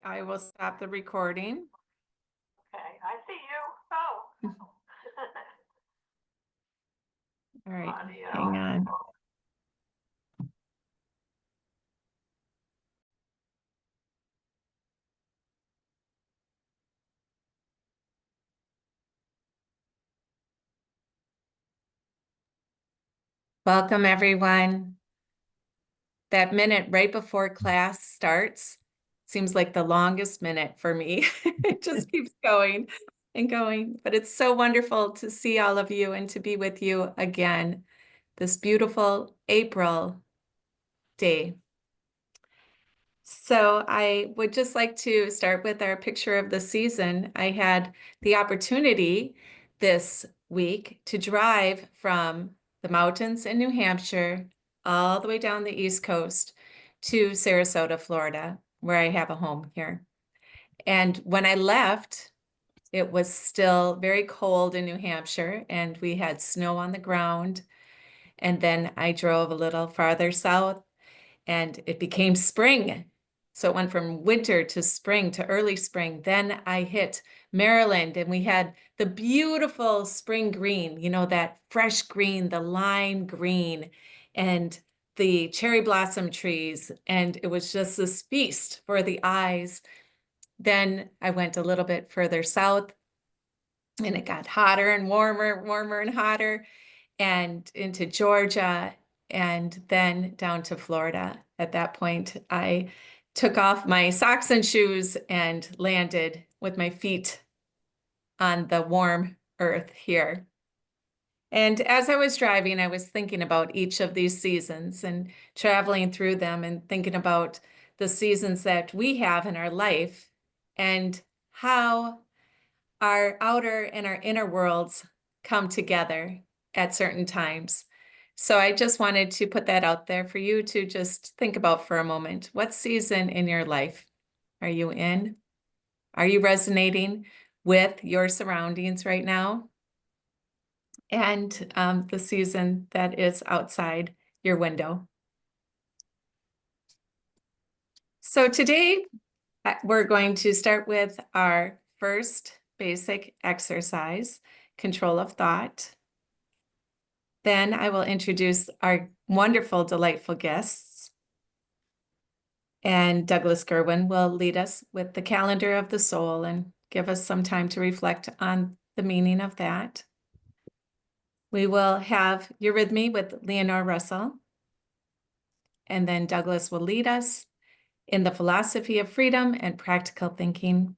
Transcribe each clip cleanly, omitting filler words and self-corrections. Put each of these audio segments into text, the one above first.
I will stop the recording. Okay, I see you. Oh. All right, Audio. hang on. Welcome, everyone. That minute right before class starts seems like the longest minute for me. It just keeps going and going, but it's so wonderful to see all of you and to be with you again this beautiful April day. So I would just like to start with our picture of the season. I had the opportunity this week to drive from the mountains in New Hampshire all the way down the East Coast to Sarasota, Florida, where I have a home here. And when I left, it was still very cold in New Hampshire and we had snow on the ground. And then I drove a little farther south and it became spring. So it went from winter to spring to early spring. Then I hit Maryland and we had the beautiful spring green, you know, that fresh green, the lime green, and the cherry blossom trees. And it was just this feast for the eyes. Then I went a little bit further south and it got hotter and warmer, warmer and hotter, and into Georgia, and then down to Florida. At that point, I took off my socks and shoes and landed with my feet on the warm earth here. And as I was driving, I was thinking about each of these seasons and traveling through them and thinking about the seasons that we have in our life and how our outer and our inner worlds come together at certain times. So I just wanted to put that out there for you to just think about for a moment. What season in your life are you in? Are you resonating with your surroundings right now? And the season that is outside your window. So today we're going to start with our first basic exercise, control of thought. Then I will introduce our wonderful, delightful guests. And Douglas Gerwin will lead us with the calendar of the soul and give us some time to reflect on the meaning of that. We will have Eurythmy with Leonore Russell. And then Douglas will lead us in the philosophy of freedom and practical thinking.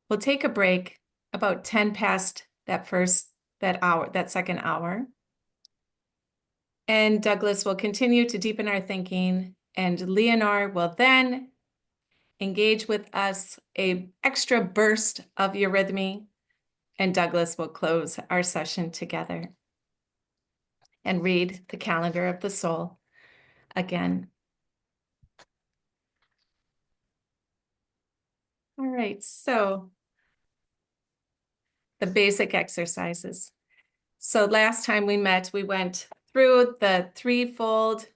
We'll take a break about 10 past that second hour. And Douglas will continue to deepen our thinking, and Leonore will then engage with us an extra burst of eurythmy, and Douglas will close our session together and read the calendar of the soul again. All right, so the basic exercises. So last time we met, we went through the threefold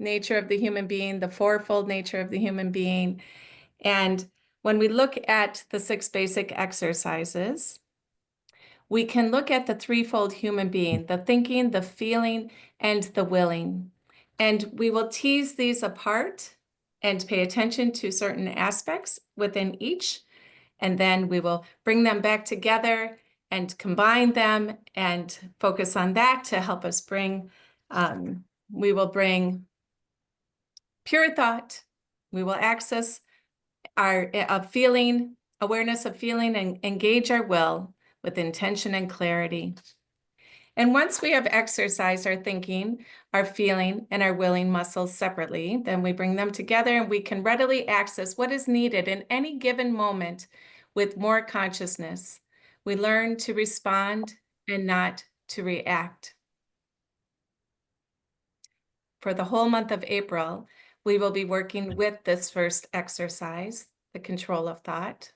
nature of the human being, the fourfold nature of the human being. And when we look at the 6 basic exercises, we can look at the threefold human being, the thinking, the feeling, and the willing. And we will tease these apart and pay attention to certain aspects within each. And then we will bring them back together and combine them and focus on that to help us bring, we will bring pure thought. We will access our feeling, awareness of feeling, and engage our will with intention and clarity. And once we have exercised our thinking, our feeling, and our willing muscles separately, then we bring them together and we can readily access what is needed in any given moment with more consciousness. We learn to respond and not to react. For the whole month of April, we will be working with this first exercise, the control of thought.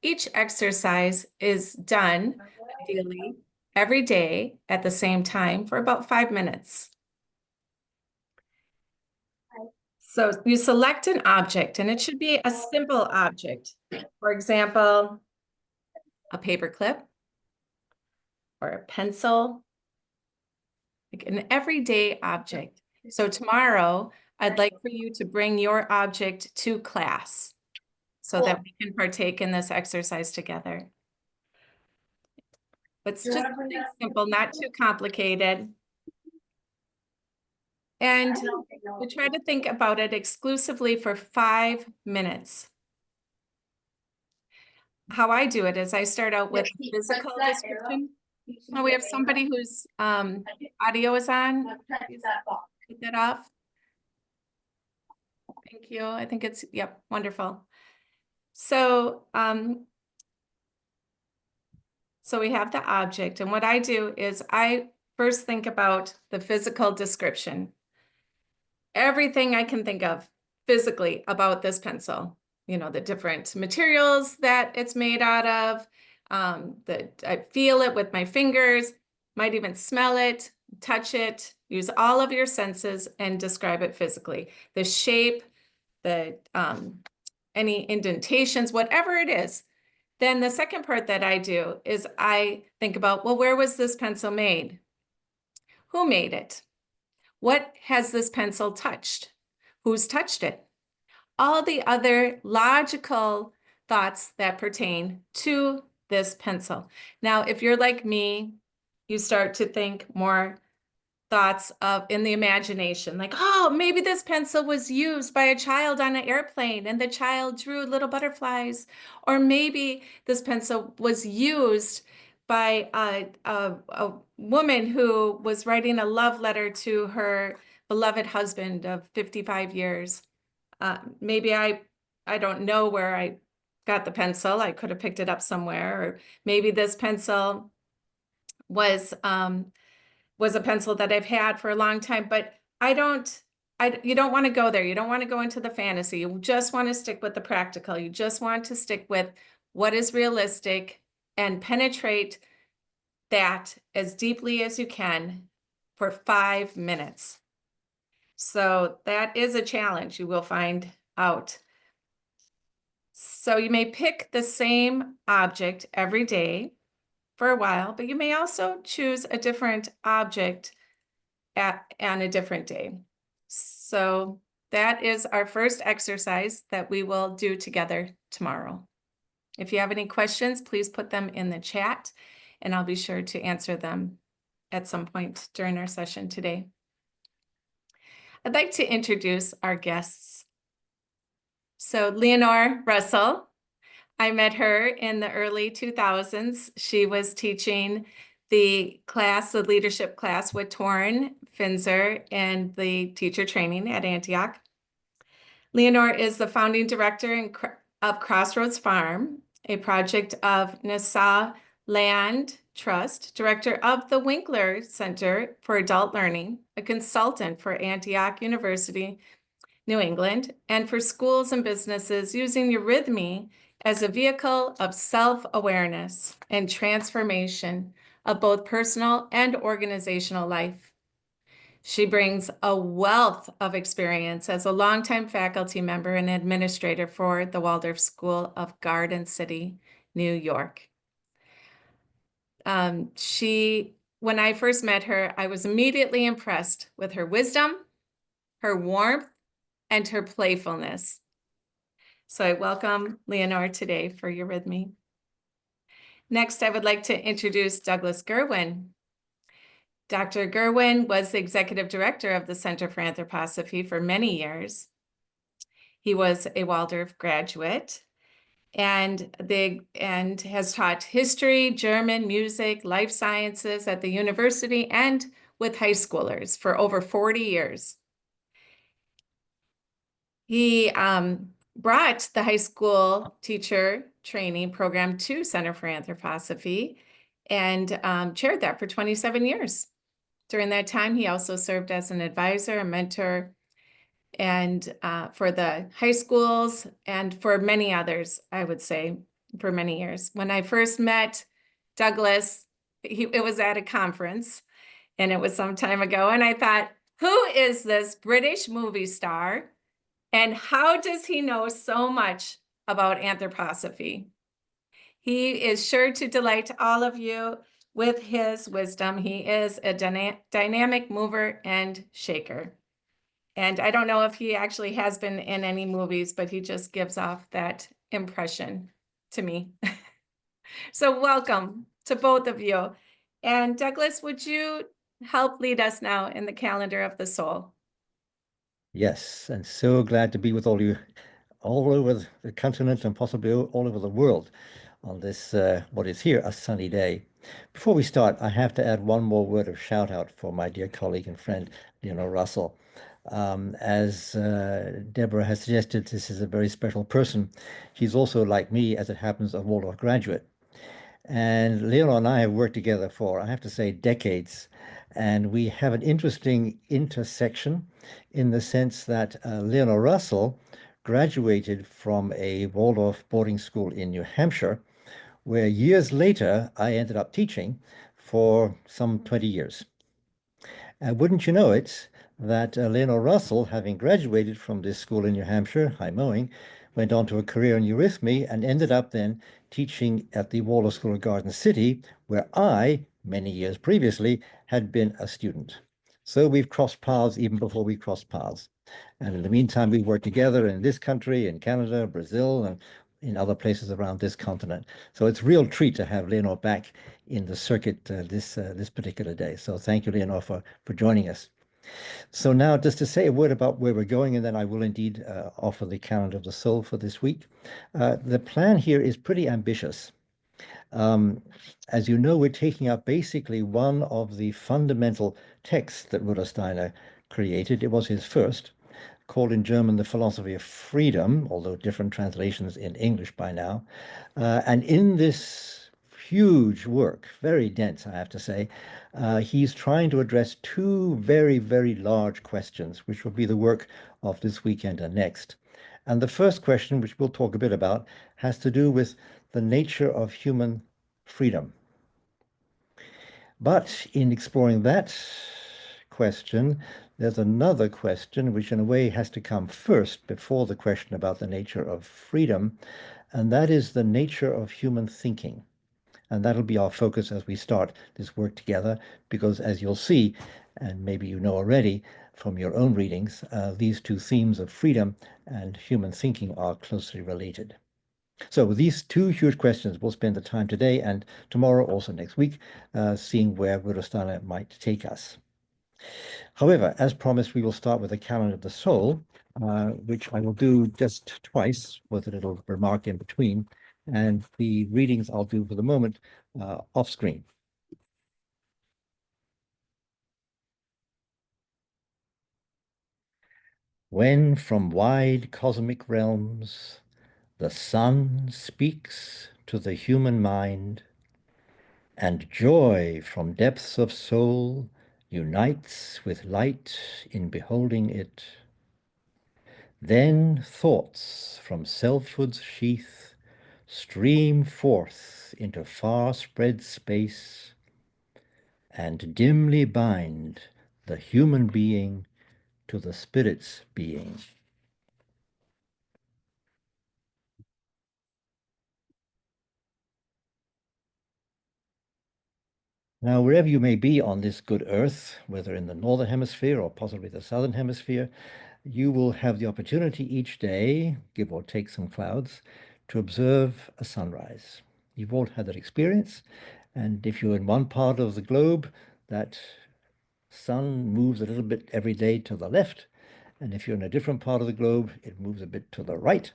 Each exercise is done ideally every day at the same time for about 5 minutes. So you select an object, and it should be a simple object. For example, a paper clip or a pencil, like an everyday object. So tomorrow, I'd like for you to bring your object to class so that we can partake in this exercise together. It's just something simple, not too complicated. And we try to think about it exclusively for 5 minutes. How I do it is I start out with physical description. Oh, we have somebody whose audio is on. Please take that off. Thank you. I think it's, yep, wonderful. So, so we have the object, and what I do is I first think about the physical description. Everything I can think of physically about this pencil, you know, the different materials that it's made out of, that I feel it with my fingers, might even smell it, touch it, use all of your senses and describe it physically. The shape, the any indentations, whatever it is. Then the second part that I do is I think about, well, where was this pencil made? Who made it? What has this pencil touched? Who's touched it? All the other logical thoughts that pertain to this pencil. Now, if you're like me, you start to think more thoughts of in the imagination, like, oh, maybe this pencil was used by a child on an airplane and the child drew little butterflies. Or maybe this pencil was used by a woman who was writing a love letter to her beloved husband of 55 years. Maybe I don't know where I got the pencil. I could have picked it up somewhere. Or maybe this pencil was a pencil that I've had for a long time, but you don't want to go there. You don't want to go into the fantasy. You just want to stick with the practical. You just want to stick with what is realistic and penetrate that as deeply as you can for 5 minutes. So that is a challenge, you will find out. So you may pick the same object every day for a while, but you may also choose a different object on a different day. So that is our first exercise that we will do together tomorrow. If you have any questions, please put them in the chat and I'll be sure to answer them at some point during our session today. I'd like to introduce our guests. So Leonore Russell, I met her in the early 2000s. She was teaching the leadership class with Torrin Finzer and the teacher training at Antioch. Leonore is the founding director of Crossroads Farm, a project of Nassau Land Trust, director of the Winkler Center for Adult Learning, a consultant for Antioch University, New England, and for schools and businesses using Eurythmy as a vehicle of self-awareness and transformation of both personal and organizational life. She brings a wealth of experience as a longtime faculty member and administrator for the Waldorf School of Garden City, New York. When I first met her, I was immediately impressed with her wisdom, her warmth, and her playfulness. So I welcome Leonore today for Eurythmy. Next, I would like to introduce Douglas Gerwin. Dr. Gerwin was the executive director of the Center for Anthroposophy for many years. He was a Waldorf graduate and has taught history, German, music, life sciences at the university and with high schoolers for over 40 years. He brought the high school teacher training program to Center for Anthroposophy and chaired that for 27 years. During that time, he also served as an advisor, a mentor, and for the high schools and for many others, I would say, for many years. When I first met Douglas, it was at a conference, and it was some time ago, and I thought, who is this British movie star And how does he know so much about anthroposophy? He is sure to delight all of you with his wisdom. He is a dynamic mover and shaker. And I don't know if he actually has been in any movies, but he just gives off that impression to me. So welcome to both of you. And Douglas, would you help lead us now in the calendar of the soul? Yes, and so glad to be with all you all over the continent and possibly all over the world on this, what is here, a sunny day. Before we start, I have to add one more word of shout out for my dear colleague and friend, Leonore Russell. As Deborah has suggested, this is a very special person. She's also, like me, as it happens, a Waldorf graduate. And Leonore and I have worked together for, I have to say, decades. And we have an interesting intersection in the sense that Leonore Russell graduated from a Waldorf boarding school in New Hampshire, where years later I ended up teaching for some 20 years. And wouldn't you know it, that Leonore Russell, having graduated from this school in New Hampshire, high mowing, went on to a career in Eurythmy and ended up then teaching at the Waldorf School of Garden City, where I, many years previously, had been a student. So we've crossed paths even before we crossed paths. And in the meantime, we've worked together in this country, in Canada, Brazil, and in other places around this continent. So it's a real treat to have Leonore back in the circuit this particular day. So thank you, Leonore, for joining us. So now just to say a word about where we're going, and then I will indeed offer the calendar of the soul for this week. The plan here is pretty ambitious. As you know, we're taking up basically one of the fundamental texts that Rudolf Steiner created. It was his first, called in German The Philosophy of Freedom, although different translations in English by now. And in this huge work, very dense, I have to say, he's trying to address two very, very large questions, which will be the work of this weekend and next. And the first question, which we'll talk a bit about, has to do with the nature of human freedom. But in exploring that question, there's another question which in a way has to come first before the question about the nature of freedom, and that is the nature of human thinking. And that'll be our focus as we start this work together, because as you'll see, and maybe you know already from your own readings, these two themes of freedom and human thinking are closely related. So with these two huge questions, we'll spend the time today and tomorrow, also next week, seeing where Rudolf Steiner might take us. However, as promised, we will start with the calendar of the soul, which I will do just twice with a little remark in between. And the readings I'll do for the moment off screen. When from wide cosmic realms the sun speaks to the human mind, and joy from depths of soul unites with light in beholding it, then thoughts from selfhood's sheath stream forth into far spread space and dimly bind the human being to the spirit's being. Now, wherever you may be on this good earth, whether in the northern hemisphere or possibly the southern hemisphere, you will have the opportunity each day, give or take some clouds, to observe a sunrise. You've all had that experience, and if you're in one part of the globe, that sun moves a little bit every day to the left, and if you're in a different part of the globe, it moves a bit to the right.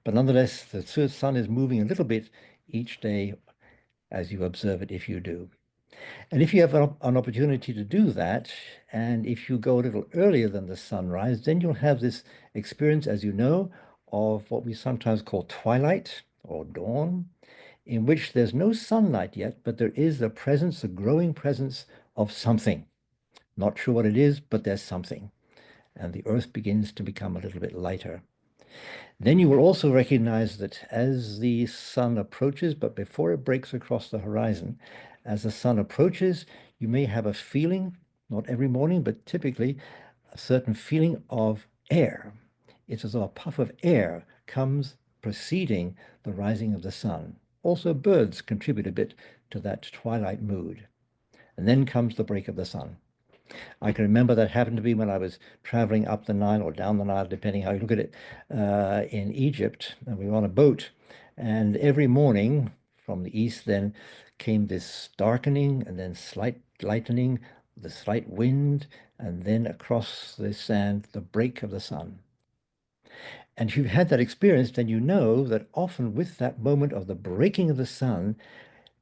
But nonetheless, the sun is moving a little bit each day as you observe it, if you do. And if you have an opportunity to do that, and if you go a little earlier than the sunrise, then you'll have this experience, as you know, of what we sometimes call twilight or dawn, in which there's no sunlight yet, but there is the presence, the growing presence of something. Not sure what it is, but there's something. And the earth begins to become a little bit lighter. Then you will also recognize that as the sun approaches, but before it breaks across the horizon, as the sun approaches, you may have a feeling, not every morning, but typically a certain feeling of air It's as though a puff of air comes preceding the rising of the sun. Also, birds contribute a bit to that twilight mood. And then comes the break of the sun. I can remember that happened to me when I was traveling up the Nile or down the Nile, depending how you look at it, in Egypt. And we were on a boat. And every morning from the east then came this darkening and then slight lightening, the slight wind, and then across the sand, the break of the sun. And if you've had that experience, then you know that often with that moment of the breaking of the sun,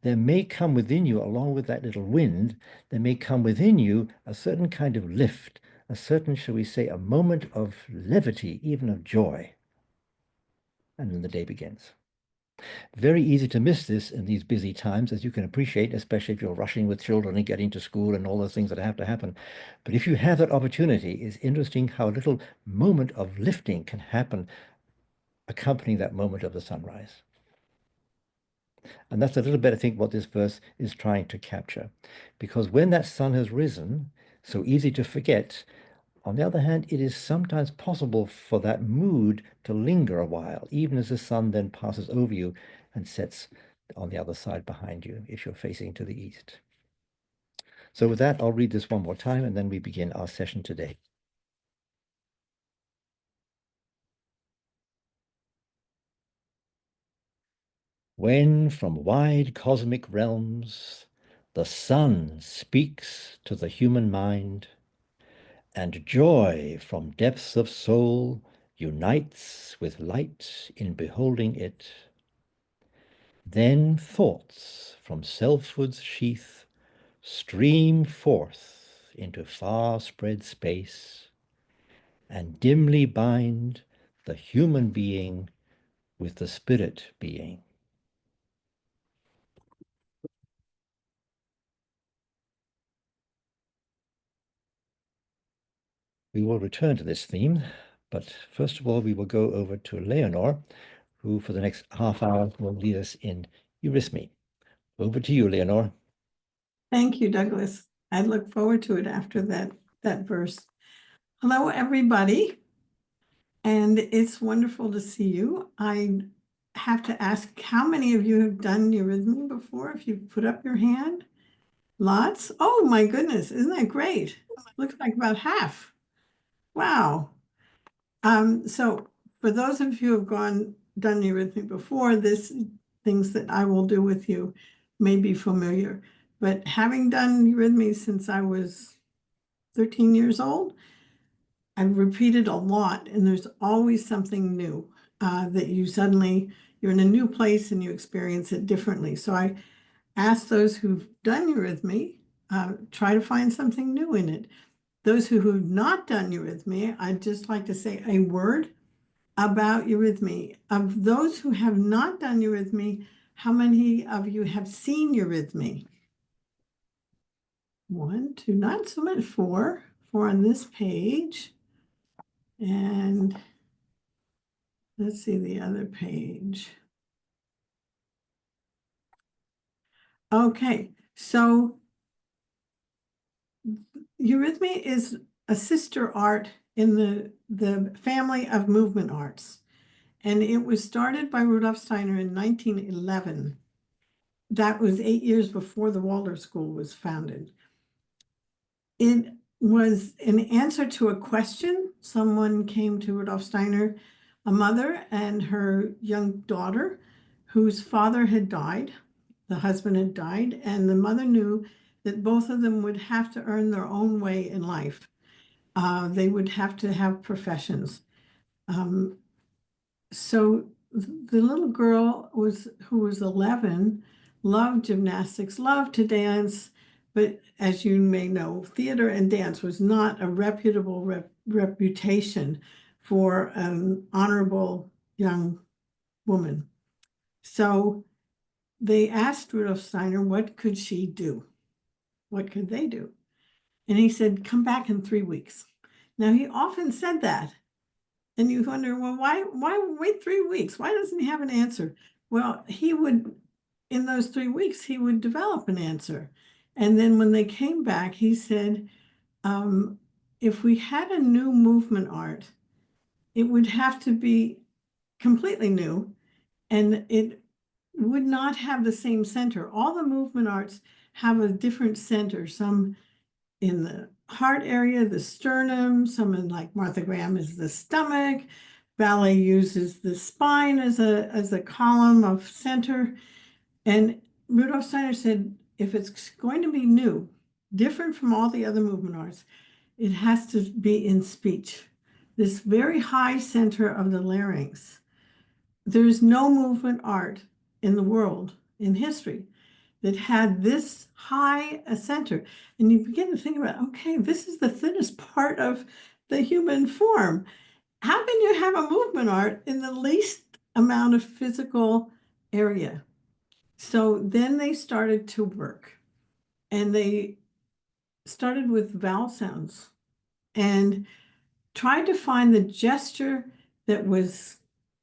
there may come within you, along with that little wind, there may come within you a certain kind of lift, a certain, shall we say, a moment of levity, even of joy. And then the day begins. Very easy to miss this in these busy times, as you can appreciate, especially if you're rushing with children and getting to school and all those things that have to happen. But if you have that opportunity, it's interesting how a little moment of lifting can happen accompanying that moment of the sunrise. And that's a little bit, I think, what this verse is trying to capture. Because when that sun has risen, so easy to forget, on the other hand, it is sometimes possible for that mood to linger a while, even as the sun then passes over you and sets on the other side behind you, if you're facing to the east. So with that, I'll read this one more time, and then we begin our session today. When from wide cosmic realms the sun speaks to the human mind, and joy from depths of soul unites with light in beholding it, then thoughts from selfhood's sheath stream forth into far spread space, and dimly bind the human being with the spirit being. We will return to this theme, but first of all, we will go over to Leonor, who for the next half hour will lead us in Eurythmy. Over to you, Leonor. Thank you, Douglas. I look forward to it after that verse. Hello, everybody. And it's wonderful to see you. I have to ask, how many of you have done Eurythmy before? If you put up your hand? Lots? Oh my goodness, isn't that great? Looks like about half. Wow. So for those of you who have done Eurythmy before, things that I will do with you may be familiar. But having done Eurythmy since I was 13 years old, I've repeated a lot, and there's always something new that you're in a new place and you experience it differently. So I ask those who've done Eurythmy, try to find something new in it. Those who have not done Eurythmy, I'd just like to say a word about Eurythmy. Of those who have not done Eurythmy, how many of you have seen Eurythmy? 1, 2, not so much, 4 on this page. And let's see the other page. Okay, so Eurythmy is a sister art in the family of movement arts. And it was started by Rudolf Steiner in 1911. That was 8 years before the Waldorf School was founded. It was an answer to a question. Someone came to Rudolf Steiner, a mother and her young daughter, whose father had died. The husband had died, and the mother knew that both of them would have to earn their own way in life. They would have to have professions. So the little girl who was 11, loved gymnastics, loved to dance, but as you may know, theater and dance was not a reputable reputation for an honorable young woman. So they asked Rudolf Steiner, what could she do? What could they do? And he said, come back in 3 weeks. Now, he often said that. And you wonder, well, why wait 3 weeks? Why doesn't he have an answer? Well, in those 3 weeks, he would develop an answer. And then when they came back, he said, if we had a new movement art it would have to be completely new, and it would not have the same center. All the movement arts have a different center, some in the heart area, the sternum, some in like Martha Graham is the stomach. Ballet uses the spine as a column of center. And Rudolf Steiner said, if it's going to be new, different from all the other movement arts, it has to be in speech. This very high center of the larynx. There's no movement art in the world, in history, that had this high a center. And you begin to think about, okay, this is the thinnest part of the human form. How can you have a movement art in the least amount of physical area? So then they started to work, and they started with vowel sounds and tried to find the gesture that was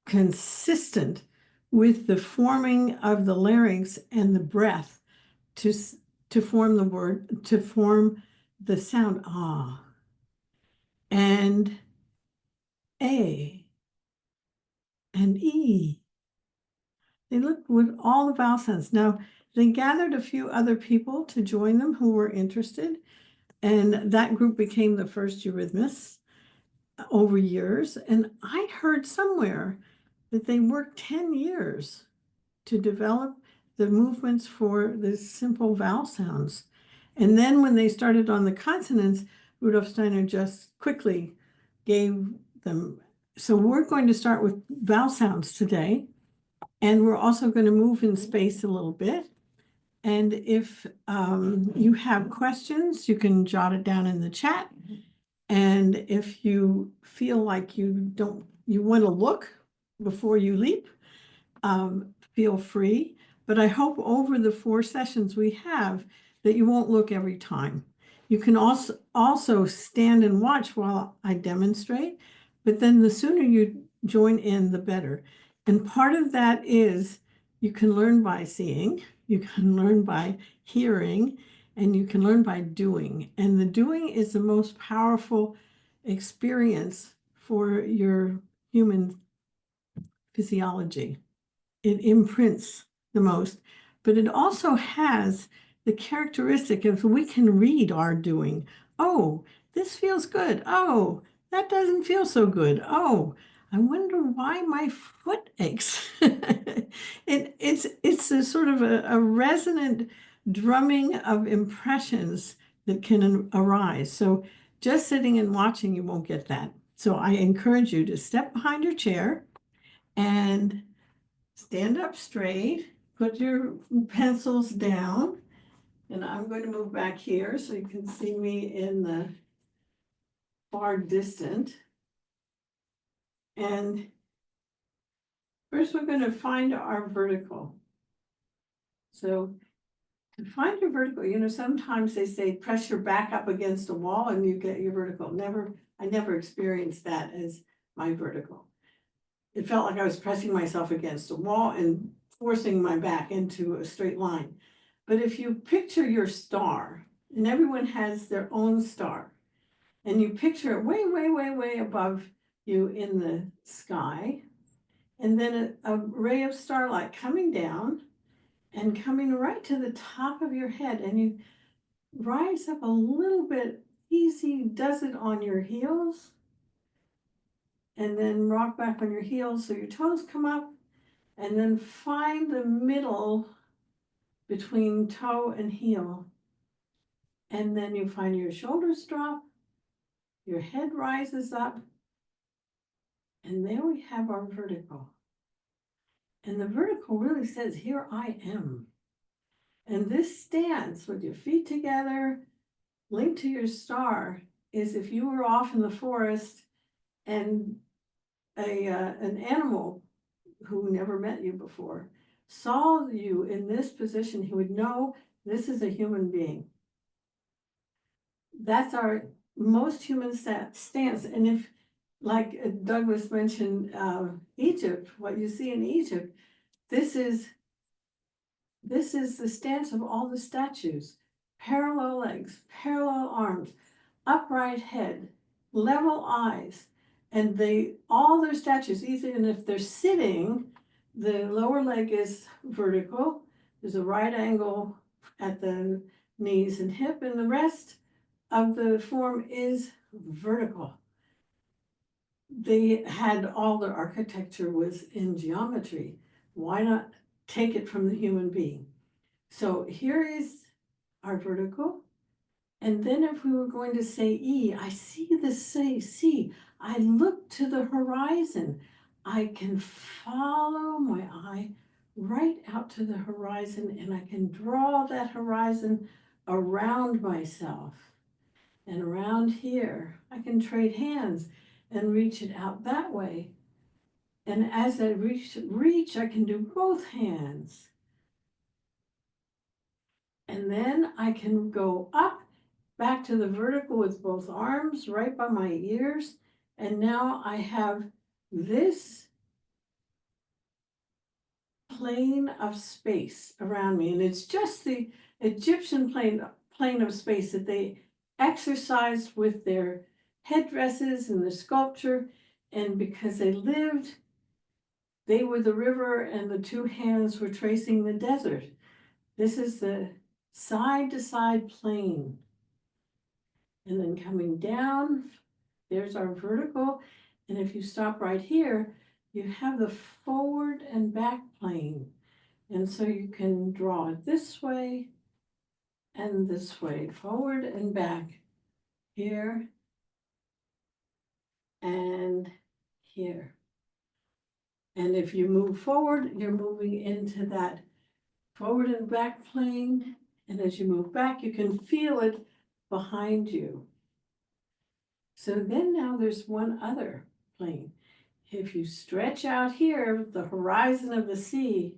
consistent with the forming of the larynx and the breath to form the word, to form the sound ah and a and e. They looked with all the vowel sounds. Now, they gathered a few other people to join them who were interested, and that group became the first Eurythmists over years. And I heard somewhere that they worked 10 years to develop the movements for the simple vowel sounds. And then when they started on the consonants, Rudolf Steiner just quickly gave them. So we're going to start with vowel sounds today. And we're also going to move in space a little bit. And if you have questions, you can jot it down in the chat. And if you feel like you want to look before you leap, feel free. But I hope over the 4 sessions we have that you won't look every time. You can also stand and watch while I demonstrate, but then the sooner you join in, the better. And part of that is you can learn by seeing, you can learn by hearing, and you can learn by doing. And the doing is the most powerful experience for your human physiology. It imprints the most, but it also has the characteristic of we can read our doing. Oh, this feels good. Oh, that doesn't feel so good. Oh, I wonder why my foot aches. It's a sort of a resonant drumming of impressions that can arise. So just sitting and watching, you won't get that. So I encourage you to step behind your chair and stand up straight, put your pencils down, and I'm going to move back here so you can see me in the far distant. And first we're going to find our vertical. So to find your vertical, sometimes they say press your back up against a wall and you get your vertical. I never experienced that as my vertical. It felt like I was pressing myself against a wall and forcing my back into a straight line. But if you picture your star, and everyone has their own star, and you picture it way, way, way, way above you in the sky, and then a ray of starlight coming down and coming right to the top of your head, and you rise up a little bit, easy, does it on your heels, and then rock back on your heels so your toes come up, and then find the middle between toe and heel. And then you find your shoulders drop, your head rises up, and there we have our vertical. And the vertical really says, here I am. And this stance with your feet together, linked to your star, is if you were off in the forest and an animal who never met you before saw you in this position, he would know this is a human being. That's our most human stance. And if, like Douglas mentioned, Egypt, what you see in Egypt, this is the stance of all the statues. Parallel legs, parallel arms, upright head, level eyes, And all their statues, even if they're sitting, the lower leg is vertical. There's a right angle at the knees and hip, and the rest of the form is vertical. They had all their architecture was in geometry. Why not take it from the human being? So here is our vertical. And then if we were going to say E, I see this say C. I look to the horizon. I can follow my eye right out to the horizon, and I can draw that horizon around myself. And around here, I can trade hands and reach it out that way. And as I reach, I can do both hands. And then I can go up, back to the vertical with both arms right by my ears. And now I have this plane of space around me. And it's just the Egyptian plane of space that they exercised with their headdresses and the sculpture. And because they lived, they were the river and the two hands were tracing the desert. This is the side to side plane. And then coming down, there's our vertical. And if you stop right here, you have the forward and back plane. And so you can draw it this way and this way, forward and back, here and here. And if you move forward, you're moving into that forward and back plane. And as you move back, you can feel it behind you. So then now there's one other plane. If you stretch out here, the horizon of the sea,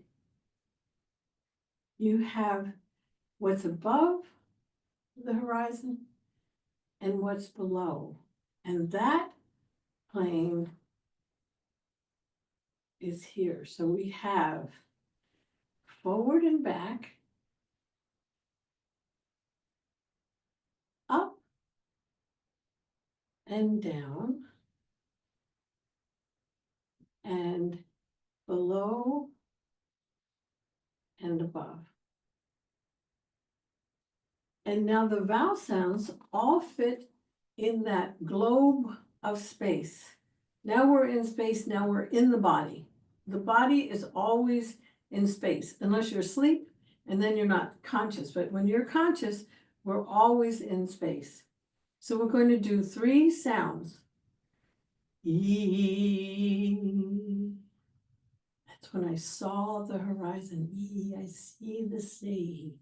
you have what's above the horizon and what's below. And that plane is here. So we have forward and back, up and down, and below and above. And now the vowel sounds all fit in that globe of space. Now we're in space, now we're in the body. The body is always in space, unless you're asleep and then you're not conscious. But when you're conscious, we're always in space. So we're going to do 3 sounds. E. That's when I saw the horizon. E, I see the sea.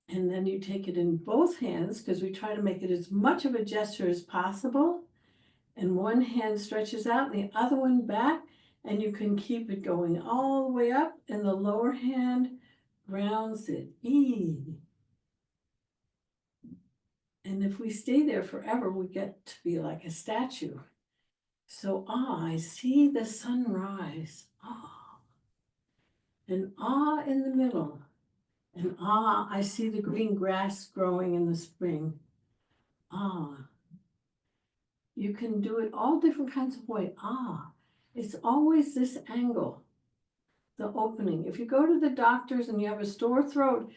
And then you take it in both hands, because we try to make it as much of a gesture as possible. And one hand stretches out and the other one back, and you can keep it going all the way up, and the lower hand grounds it. E. And if we stay there forever, we get to be like a statue. So, I see the sunrise. And in the middle. And I see the green grass growing in the spring. You can do it all different kinds of ways. It's always this angle, the opening. If you go to the doctor's and you have a sore throat,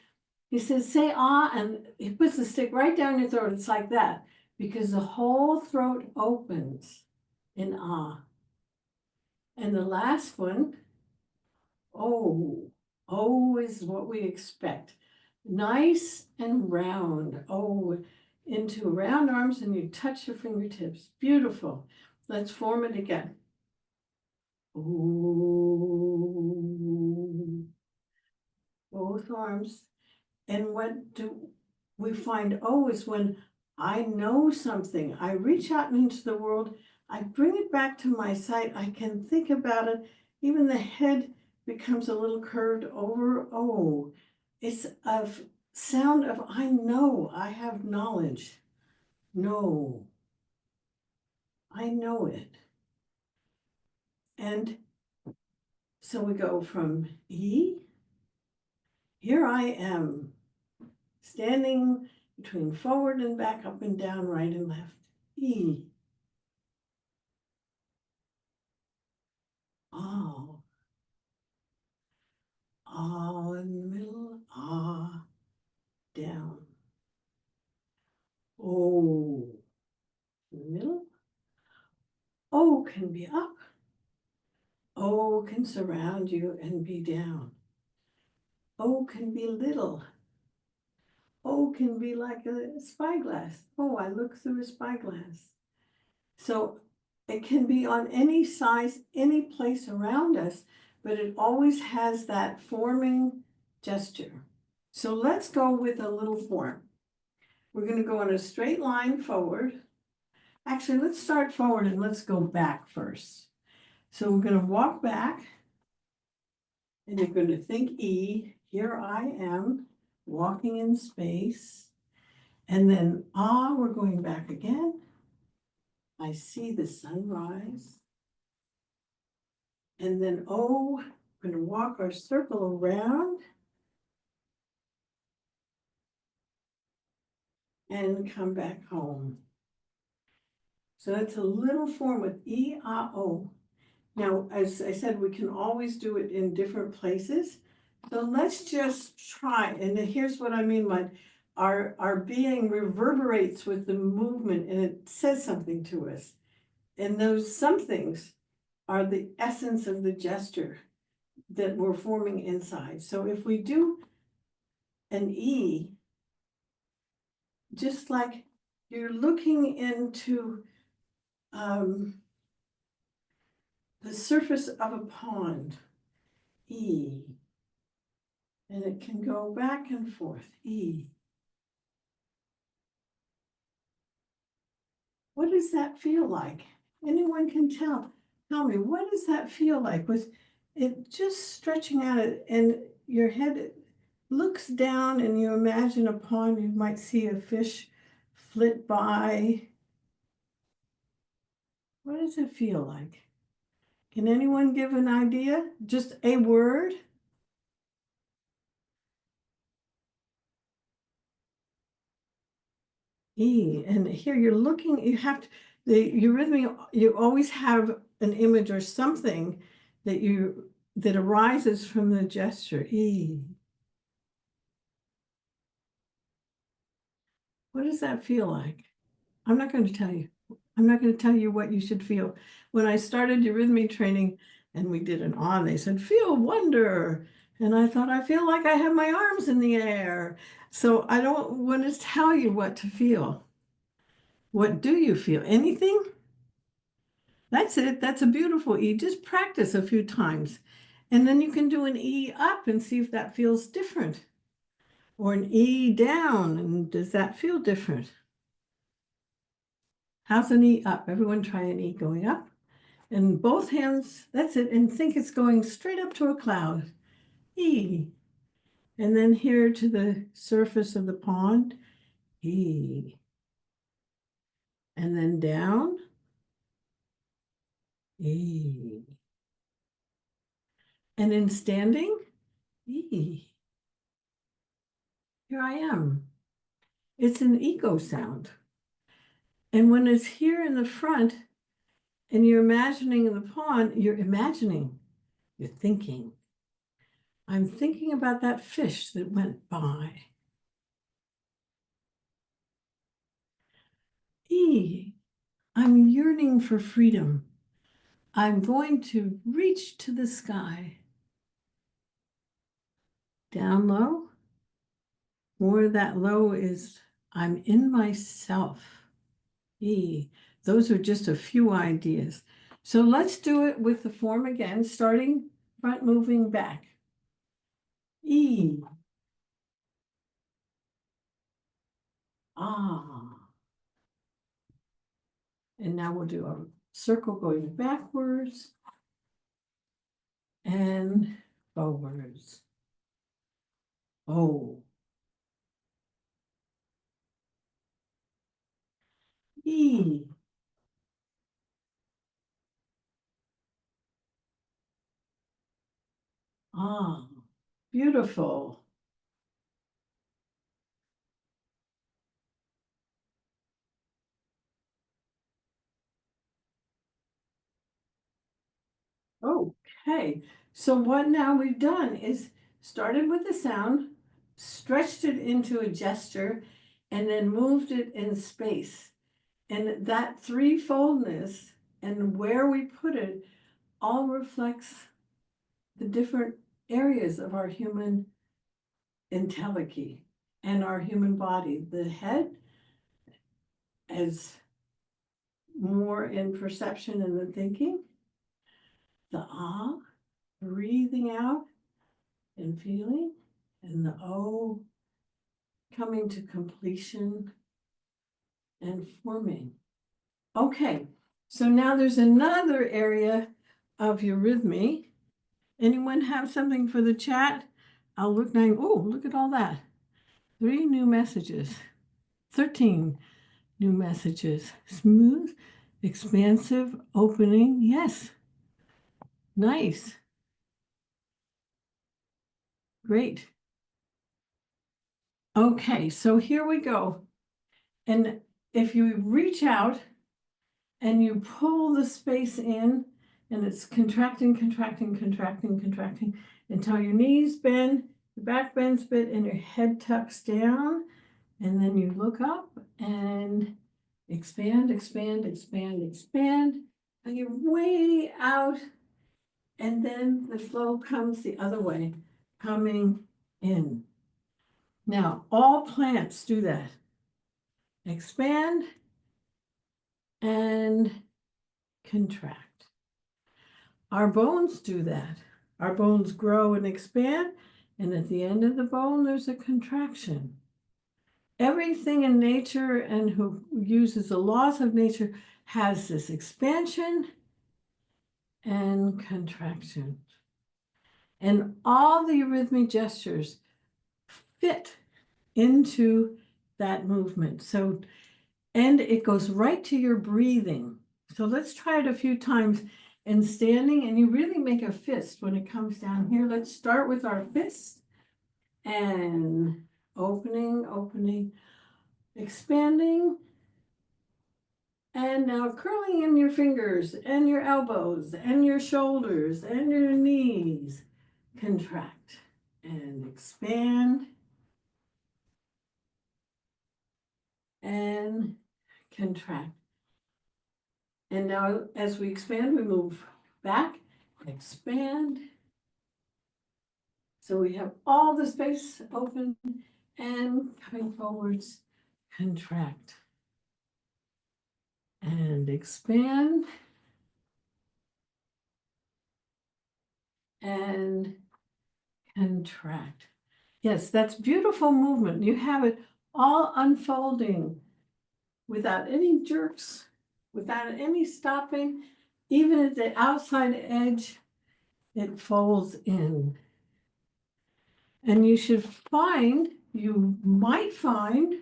he says, say and he puts the stick right down your throat. It's like that, because the whole throat opens in . And the last one, is what we expect. Nice and round. Into round arms, and you touch your fingertips. Beautiful. Let's form it again. Ooh. Both arms. And what do we find? Is when I know something. I reach out into the world. I bring it back to my sight. I can think about it. Even the head becomes a little curved over. It's a sound of I know. I have knowledge. No. I know it. And so we go from E. Here I am, standing between forward and back, up and down, right and left. E. Oh. All in the middle, ah, down. Oh, in the middle. O can be up. O can surround you and be down. O can be little. O can be like a spyglass. Oh, I look through a spyglass. So it can be on any size, any place around us, but it always has that forming gesture. So let's go with a little form. We're going to go in a straight line forward. Actually, let's start forward and let's go back first. So we're going to walk back and you're going to think E. Here I am walking in space. And then we're going back again. I see the sunrise. And then O, we're going to walk our circle around. And come back home. So that's a little form with E-A-O. Now, as I said, we can always do it in different places. So let's just try, and here's what I mean by our being reverberates with the movement and it says something to us. And those somethings are the essence of the gesture that we're forming inside. So if we do an E, just like you're looking into the surface of a pond, E, and it can go back and forth, E. What does that feel like? Anyone can tell me, what does that feel like? With it just stretching out it and your head looks down and you imagine a pond, you might see a fish flit by. What does it feel like? Can anyone give an idea? Just a word? E, and here you're looking, you have to, the eurythmy, you always have an image or something that arises from the gesture, E. What does that feel like? I'm not going to tell you. I'm not going to tell you what you should feel. When I started eurythmy training and we did an on, they said, feel wonder. And I thought, I feel like I have my arms in the air. So I don't want to tell you what to feel. What do you feel? Anything? That's it. That's a beautiful E. Just practice a few times. And then you can do an E up and see if that feels different. Or an E down. And does that feel different? How's an E up? Everyone try an E going up. And both hands, that's it. And think it's going straight up to a cloud. E. And then here to the surface of the pond. E. And then down. E. And in standing, E. Here I am. It's an echo sound. And when it's here in the front and you're imagining the pond, you're imagining, you're thinking. I'm thinking about that fish that went by. E, I'm yearning for freedom. I'm going to reach to the sky. Down low, more of that low is I'm in myself. E, those are just a few ideas. So let's do it with the form again, starting front, moving back. E. Ah. And now we'll do a circle going backwards and forwards. O. E. Ah. Beautiful. Okay. Okay, so what now we've done is started with the sound, stretched it into a gesture, and then moved it in space. And that threefoldness and where we put it all reflects the different areas of our human entelechy and our human body. The head is more in perception and the thinking. The ah, breathing out and feeling. And the O, coming to completion and forming. Okay, so now there's another area of eurythmy. Anyone have something for the chat? I'll look now. Oh, look at all that. 3 new messages, 13 new messages. Smooth, expansive, opening. Yes. Nice. Great. Okay, so here we go. And if you reach out and you pull the space in, and it's contracting, contracting, contracting, contracting until your knees bend, your back bends a bit, and your head tucks down. And then you look up and expand, expand, expand, expand. And you're way out. And then the flow comes the other way, coming in. Now, all plants do that. Expand and contract. Our bones do that. Our bones grow and expand, and at the end of the bone, there's a contraction. Everything in nature and who uses the laws of nature has this expansion and contraction. And all the eurythmic gestures fit into that movement. So, and it goes right to your breathing. So let's try it a few times and standing, and you really make a fist when it comes down here. Let's start with our fist and opening, opening, expanding, and now curling in your fingers and your elbows and your shoulders and your knees. Contract and expand and contract. And now as we expand, we move back, expand. So we have all the space open and coming forwards, contract and expand and contract. Yes, that's beautiful movement. You have it all unfolding without any jerks, without any stopping. Even at the outside edge, it folds in. And you might find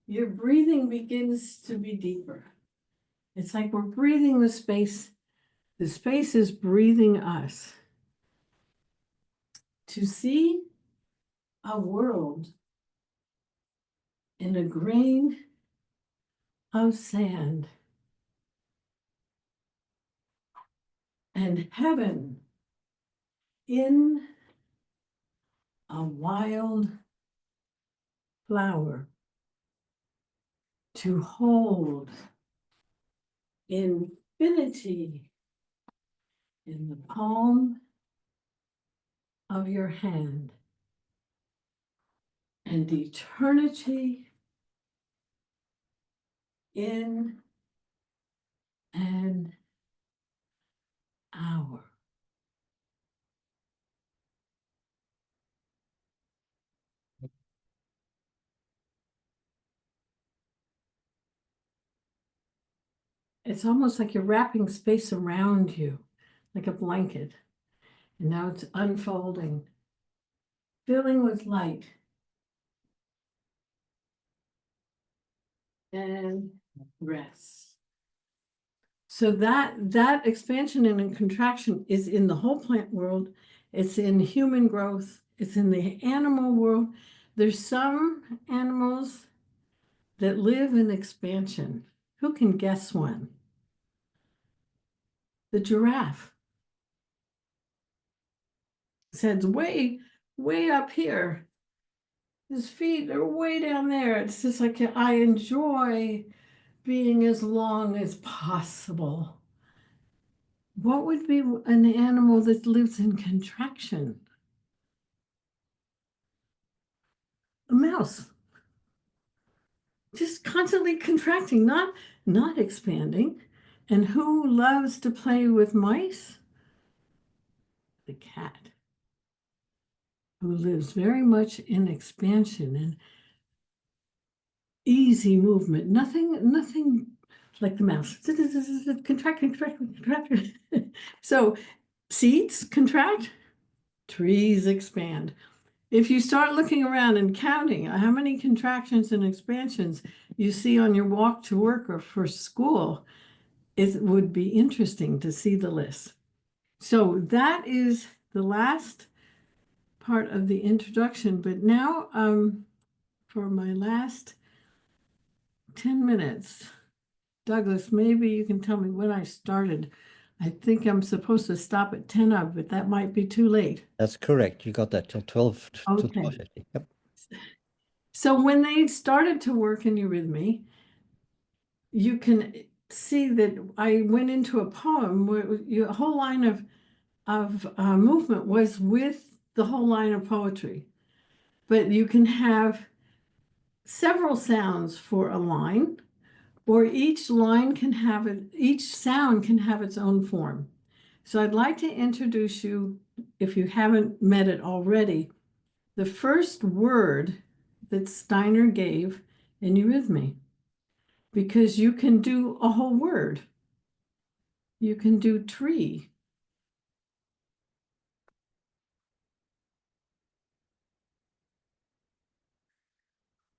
your breathing begins to be deeper. It's like we're breathing the space is breathing us. To see a world in a grain of sand and heaven in a wild flower, to hold infinity in the palm of your hand and eternity in an hour. It's almost like you're wrapping space around you, like a blanket. And now it's unfolding, filling with light. And rest. So that expansion and contraction is in the whole plant world. It's in human growth. It's in the animal world. There's some animals that live in expansion. Who can guess one? The giraffe. head's way up here. His feet are way down there. It's just like I enjoy being as long as possible. What would be an animal that lives in contraction? A mouse. Just constantly contracting, not expanding. And who loves to play with mice? The cat, who lives very much in expansion and easy movement. Nothing like the mouse. Contracting, contracting, contracting. So seeds contract, trees expand. If you start looking around and counting how many contractions and expansions you see on your walk to work or for school, it would be interesting to see the list. So that is the last part of the introduction. But now for my last 10 minutes, Douglas, maybe you can tell me when I started. I think I'm supposed to stop at 10 of, but that might be too late. That's correct. You got that till 12, till Okay. 12:50. Yep. So when they started to work in Eurythmy, you can see that I went into a poem where a whole line of movement was with the whole line of poetry. But you can have several sounds for a line, or each line can have it, each sound can have its own form. So I'd like to introduce you, if you haven't met it already, the first word that Steiner gave in Eurythmy, because you can do a whole word. You can do tree.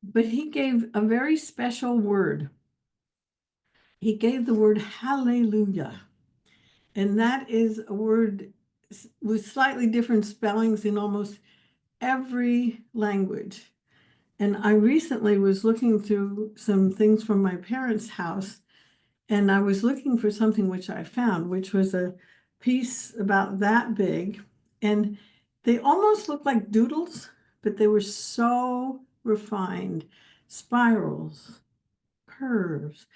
But he gave a very special word. He gave the word hallelujah. And that is a word with slightly different spellings in almost every language. And I recently was looking through some things from my parents' house, and I was looking for something which I found, which was a piece about that big. And they almost looked like doodles, but they were so refined. Spirals, curves,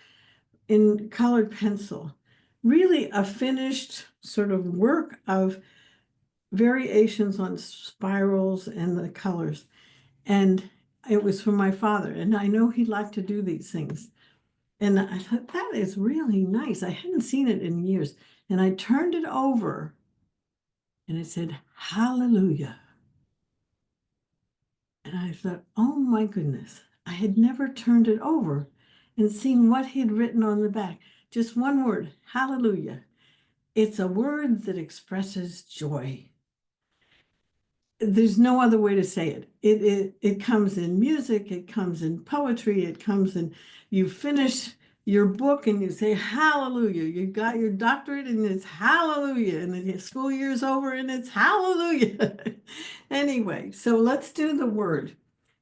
in colored pencil. Really a finished sort of work of variations on spirals and the colors. And it was from my father, and I know he liked to do these things. And I thought, that is really nice. I hadn't seen it in years. And I turned it over and it said, hallelujah. And I thought, oh my goodness, I had never turned it over and seen what he'd written on the back. Just one word, hallelujah. It's a word that expresses joy. There's no other way to say it. It comes in music, it comes in poetry, it comes in, you finish your book and you say hallelujah. You got your doctorate and it's hallelujah. And then your school year's over and it's hallelujah. Anyway, so let's do the word.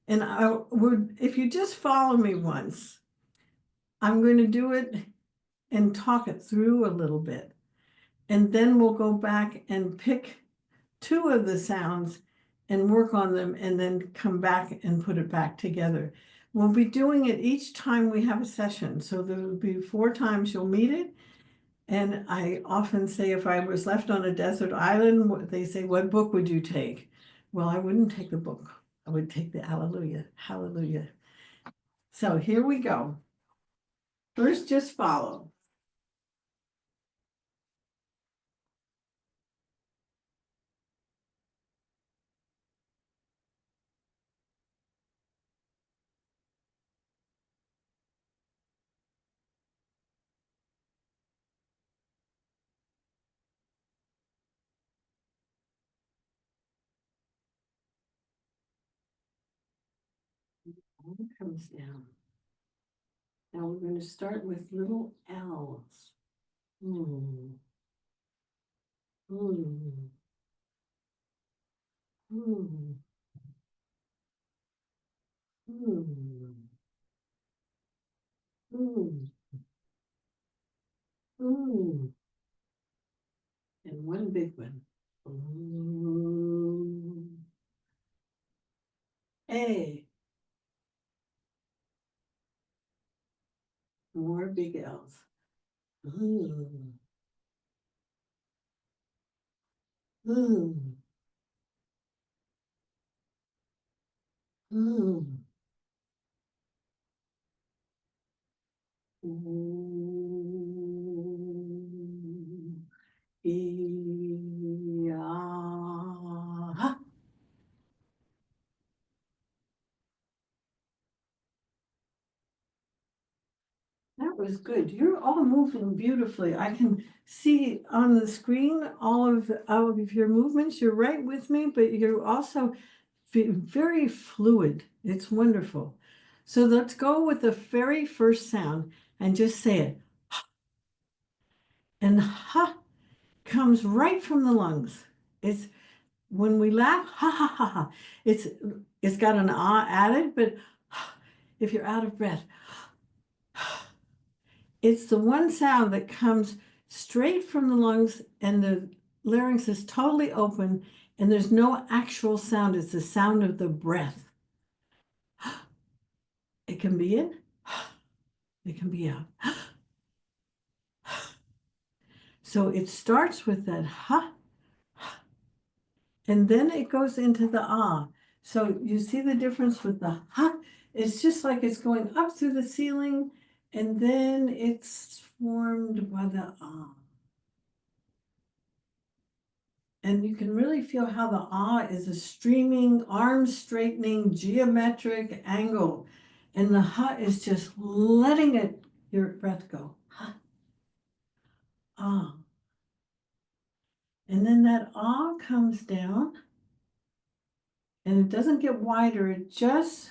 And I would, if you just follow me once, I'm going to do it and talk it through a little bit. And then we'll go back and pick two of the sounds and work on them and then come back and put it back together. We'll be doing it each time we have a session. So there will be 4 times you'll meet it. And I often say, if I was left on a desert island, they say, what book would you take? Well, I wouldn't take the book. I would take the hallelujah, hallelujah. So here we go. First, just follow. One comes down. Now we're going to start with little L's. Mm. Mm. Mm. Mm. Mm. Mm. And one big one. Mm. A. More big L's. Ooh. Ooh. Ooh. Ooh. E, ah. That was good. You're all moving beautifully. I can see on the screen all of your movements. You're right with me, but you're also very fluid. It's wonderful. So let's go with the very first sound and just say it. And ha comes right from the lungs. It's when we laugh, ha ha ha ha. It's got an ah added, but if you're out of breath, it's the one sound that comes straight from the lungs and the larynx is totally open and there's no actual sound. It's the sound of the breath. It can be in, it can be out. So it starts with that ha, and then it goes into the ah. So you see the difference with the ha? It's just like it's going up through the ceiling and then it's formed by the ah. And you can really feel how the ah is a streaming, arm straightening, geometric angle. And the ha is just letting your breath go. Ha, ah. And then that ah comes down and it doesn't get wider, it just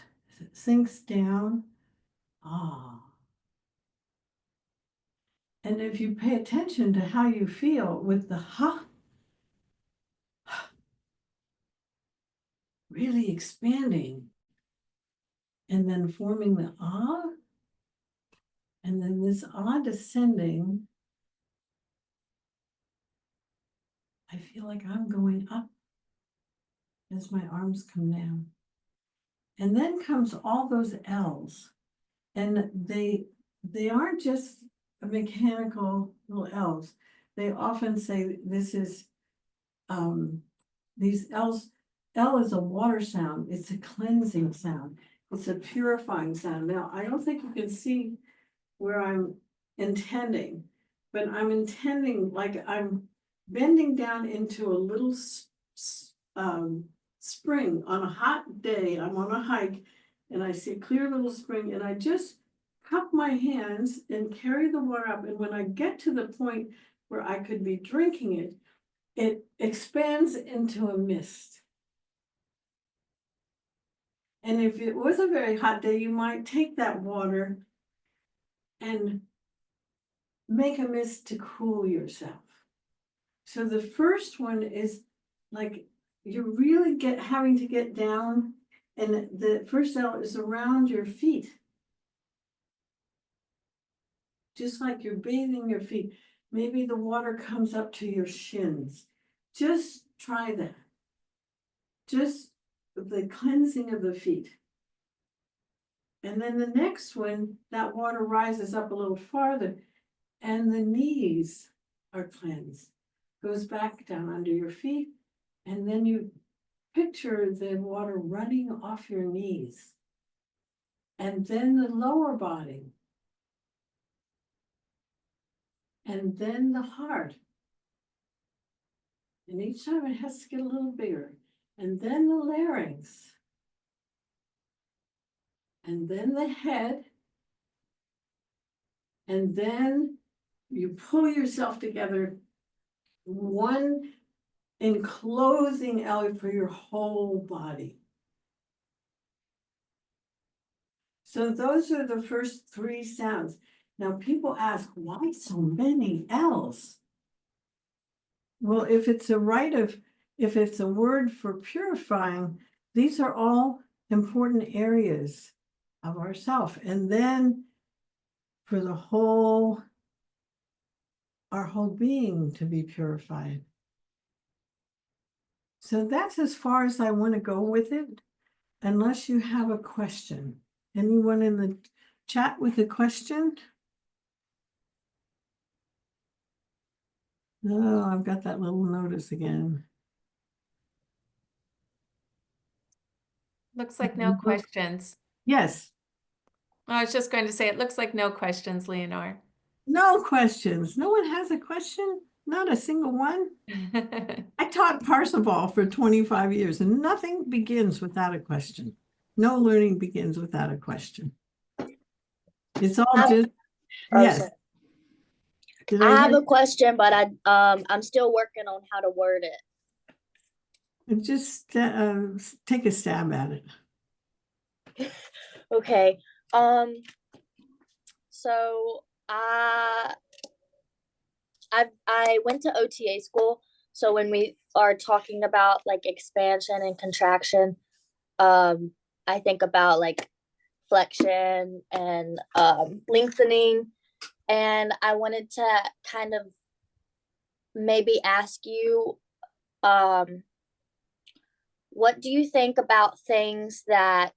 sinks down. Ah. And if you pay attention to how you feel with the ha, really expanding, and then forming the ah, and then this ah descending, I feel like I'm going up as my arms come down. And then comes all those L's, and they aren't just mechanical little L's. They often say this is these L's. L is a water sound. It's a cleansing sound. It's a purifying sound. Now, I don't think you can see where I'm intending, but I'm intending like I'm bending down into a little spring on a hot day. I'm on a hike and I see a clear little spring and I just cup my hands and carry the water up. And when I get to the point where I could be drinking it, it expands into a mist. And if it was a very hot day, you might take that water and make a mist to cool yourself. So the first one is like you're really having to get down, and the first L is around your feet. Just like you're bathing your feet. Maybe the water comes up to your shins. Just try that. Just the cleansing of the feet. And then the next one, that water rises up a little farther and the knees are cleansed. Goes back down under your feet. And then you picture the water running off your knees. And then the lower body. And then the heart. And each time it has to get a little bigger. And then the larynx. And then the head. And then you pull yourself together, one enclosing L for your whole body. So those are the first three sounds. Now people ask, why so many L's? Well, if it's a word for purifying, these are all important areas of ourself. And then for our whole being to be purified. So that's as far as I want to go with it. unless you have a question. Anyone in the chat with a question? No, I've got that little notice again. Looks like no Mhm. questions. Yes, I was just going to say, it looks like no questions, Leonore. no questions. No one has a question? Not a single one? I taught Parsifal for 25 years and nothing begins without a question. No learning begins without a question. It's all Have- just, Oh, yes. sorry. Did I have hear- a question, but I'm still working on how to word it. Just take a stab at it. Okay. So I went to OTA school. So when we are talking about like expansion and contraction, I think about like flexion and lengthening. And I wanted to kind of maybe ask you, what do you think about things that,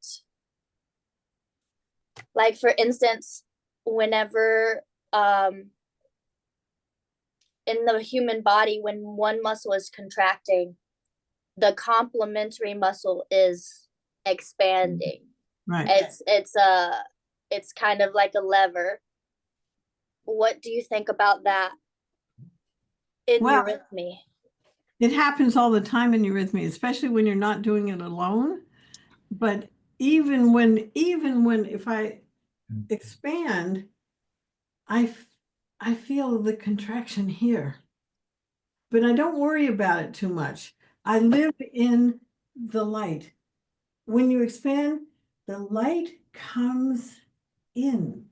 like for instance, whenever in the human body, when one muscle is contracting, the complementary muscle is expanding. Right. It's kind of like a lever. What do you think about that in Well, eurythmy? It happens all the time in eurythmy, especially when you're not doing it alone. But even when if I expand, I feel the contraction here. But I don't worry about it too much. I live in the light. When you expand, the light comes in.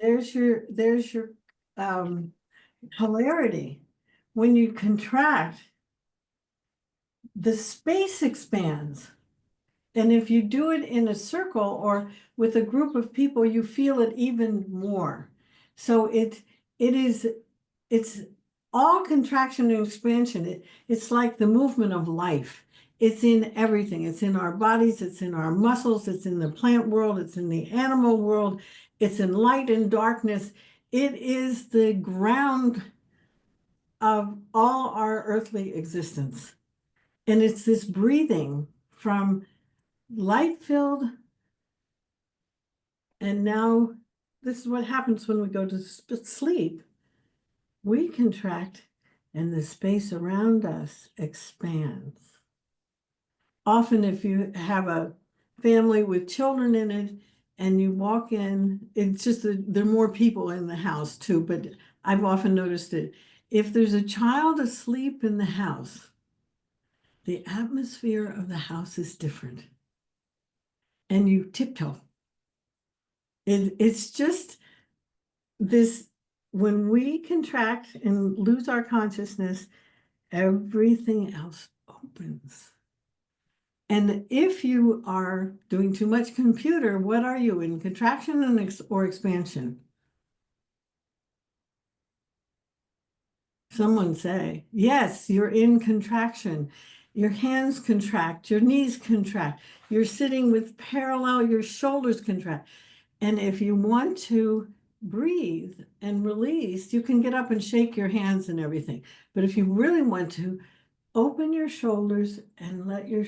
There's your polarity. When you contract, the space expands. And if you do it in a circle or with a group of people, you feel it even more. So it's all contraction and expansion. It's like the movement of life. It's in everything. It's in our bodies, it's in our muscles, it's in the plant world, it's in the animal world, it's in light and darkness. It is the ground of all our earthly existence. And it's this breathing from light-filled, and now this is what happens when we go to sleep. We contract and the space around us expands. Often if you have a family with children in it and you walk in, it's just that there are more people in the house too, but I've often noticed it. If there's a child asleep in the house, the atmosphere of the house is different. And you tiptoe. It's just this, when we contract and lose our consciousness, everything else opens. And if you are doing too much computer, what are you in, contraction and or expansion? Someone say, yes, you're in contraction. Your hands contract, your knees contract. You're sitting with parallel, your shoulders contract. And if you want to breathe and release, you can get up and shake your hands and everything. But if you really want to, open your shoulders and let your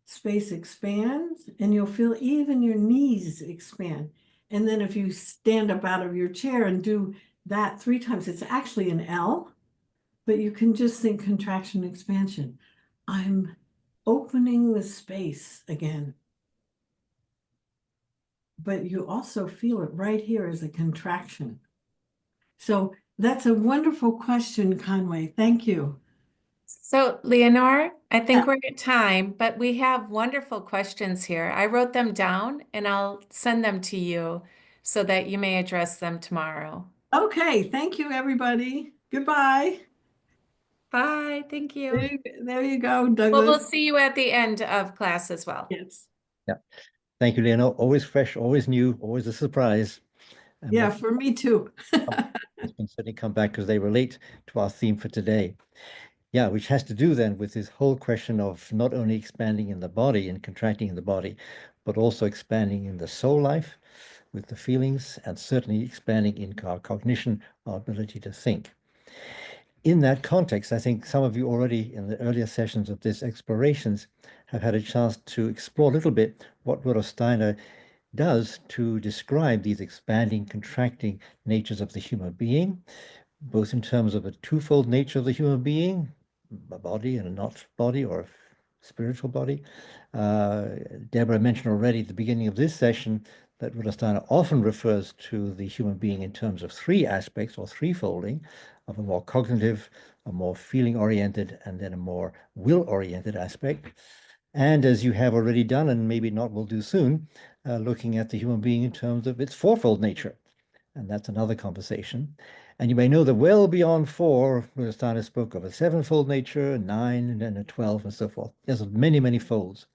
space expand, and you'll feel even your knees expand. And then if you stand up out of your chair and do that 3 times, it's actually an L, but you can just think contraction, expansion. I'm opening the space again. But you also feel it right here as a contraction. So that's a wonderful question, Conway. Thank you. So, Leonore, I think Yeah. we're at time, but we have wonderful questions here. I wrote them down and I'll send them to you so that you may address them tomorrow. Okay, thank you, everybody. Goodbye. Bye. Thank you. There you go, Well, Douglas. we'll see you at the end of class as well. Yes. Thank you, Leonor. Always fresh, always new, always a surprise. And Yeah, for me too. this can certainly come back because they relate to our theme for today. Yeah, which has to do then with this whole question of not only expanding in the body and contracting in the body, but also expanding in the soul life with the feelings, and certainly expanding in our cognition, our ability to think. In that context, I think some of you already in the earlier sessions of this explorations have had a chance to explore a little bit what Rudolf Steiner does to describe these expanding, contracting natures of the human being, both in terms of a twofold nature of the human being, a body and a not body, or a spiritual body. Deborah mentioned already at the beginning of this session that Rudolf Steiner often refers to the human being in terms of three aspects, or threefolding, of a more cognitive, a more feeling-oriented, and then a more will-oriented aspect. And as you have already done, and maybe not will do soon, looking at the human being in terms of its fourfold nature. And that's another conversation. And you may know that well beyond four, Rudolf Steiner spoke of a sevenfold nature, 9, and then a 12, and so forth. There's many, many folds.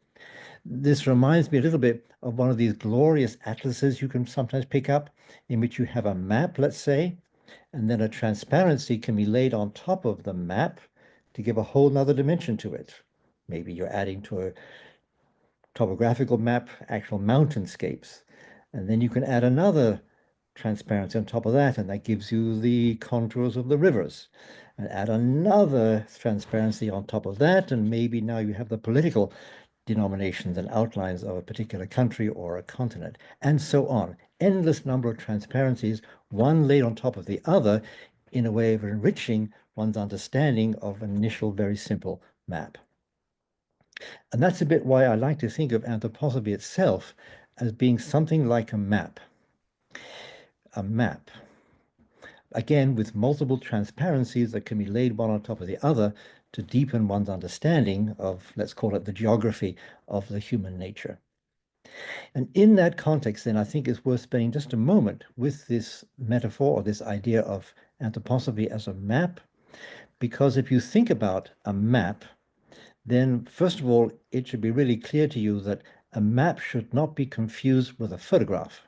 This reminds me a little bit of one of these glorious atlases you can sometimes pick up, in which you have a map, let's say, and then a transparency can be laid on top of the map to give a whole nother dimension to it. Maybe you're adding to a topographical map actual mountainscapes, and then you can add another transparency on top of that, and that gives you the contours of the rivers, and add another transparency on top of that, and maybe now you have the political denominations and outlines of a particular country or a continent, and so on. Endless number of transparencies, one laid on top of the other, in a way of enriching one's understanding of an initial very simple map. And that's a bit why I like to think of anthroposophy itself as being something like a map. A map, again, with multiple transparencies that can be laid one on top of the other to deepen one's understanding of, let's call it, the geography of the human nature. And in that context, then, I think it's worth spending just a moment with this metaphor, or this idea of anthroposophy as a map, because if you think about a map, then first of all, it should be really clear to you that a map should not be confused with a photograph.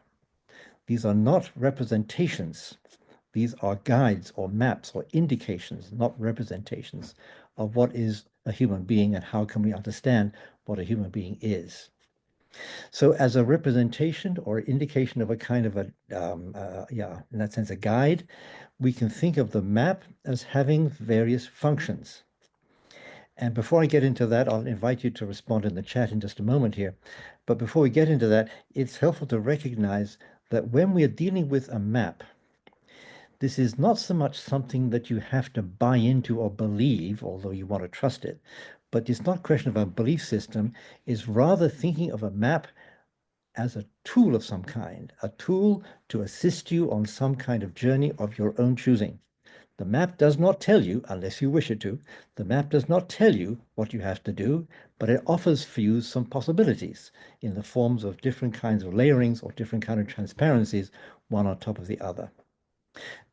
These are not representations. These are guides or maps or indications, not representations of what is a human being and how can we understand what a human being is. So as a representation or indication of a kind of a, in that sense, a guide, we can think of the map as having various functions. And before I get into that, I'll invite you to respond in the chat in just a moment here. But before we get into that, it's helpful to recognize that when we are dealing with a map, this is not so much something that you have to buy into or believe, although you want to trust it, but it's not a question of a belief system, it's rather thinking of a map as a tool of some kind, a tool to assist you on some kind of journey of your own choosing. The map does not tell you, unless you wish it to, the map does not tell you what you have to do, but it offers for you some possibilities in the forms of different kinds of layerings or different kind of transparencies, one on top of the other.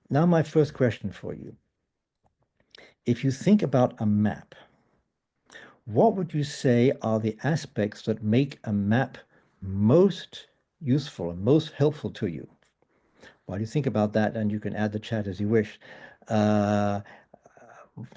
Now, my first question for you. If you think about a map, what would you say are the aspects that make a map most useful and most helpful to you? While you think about that, and you can add the chat as you wish,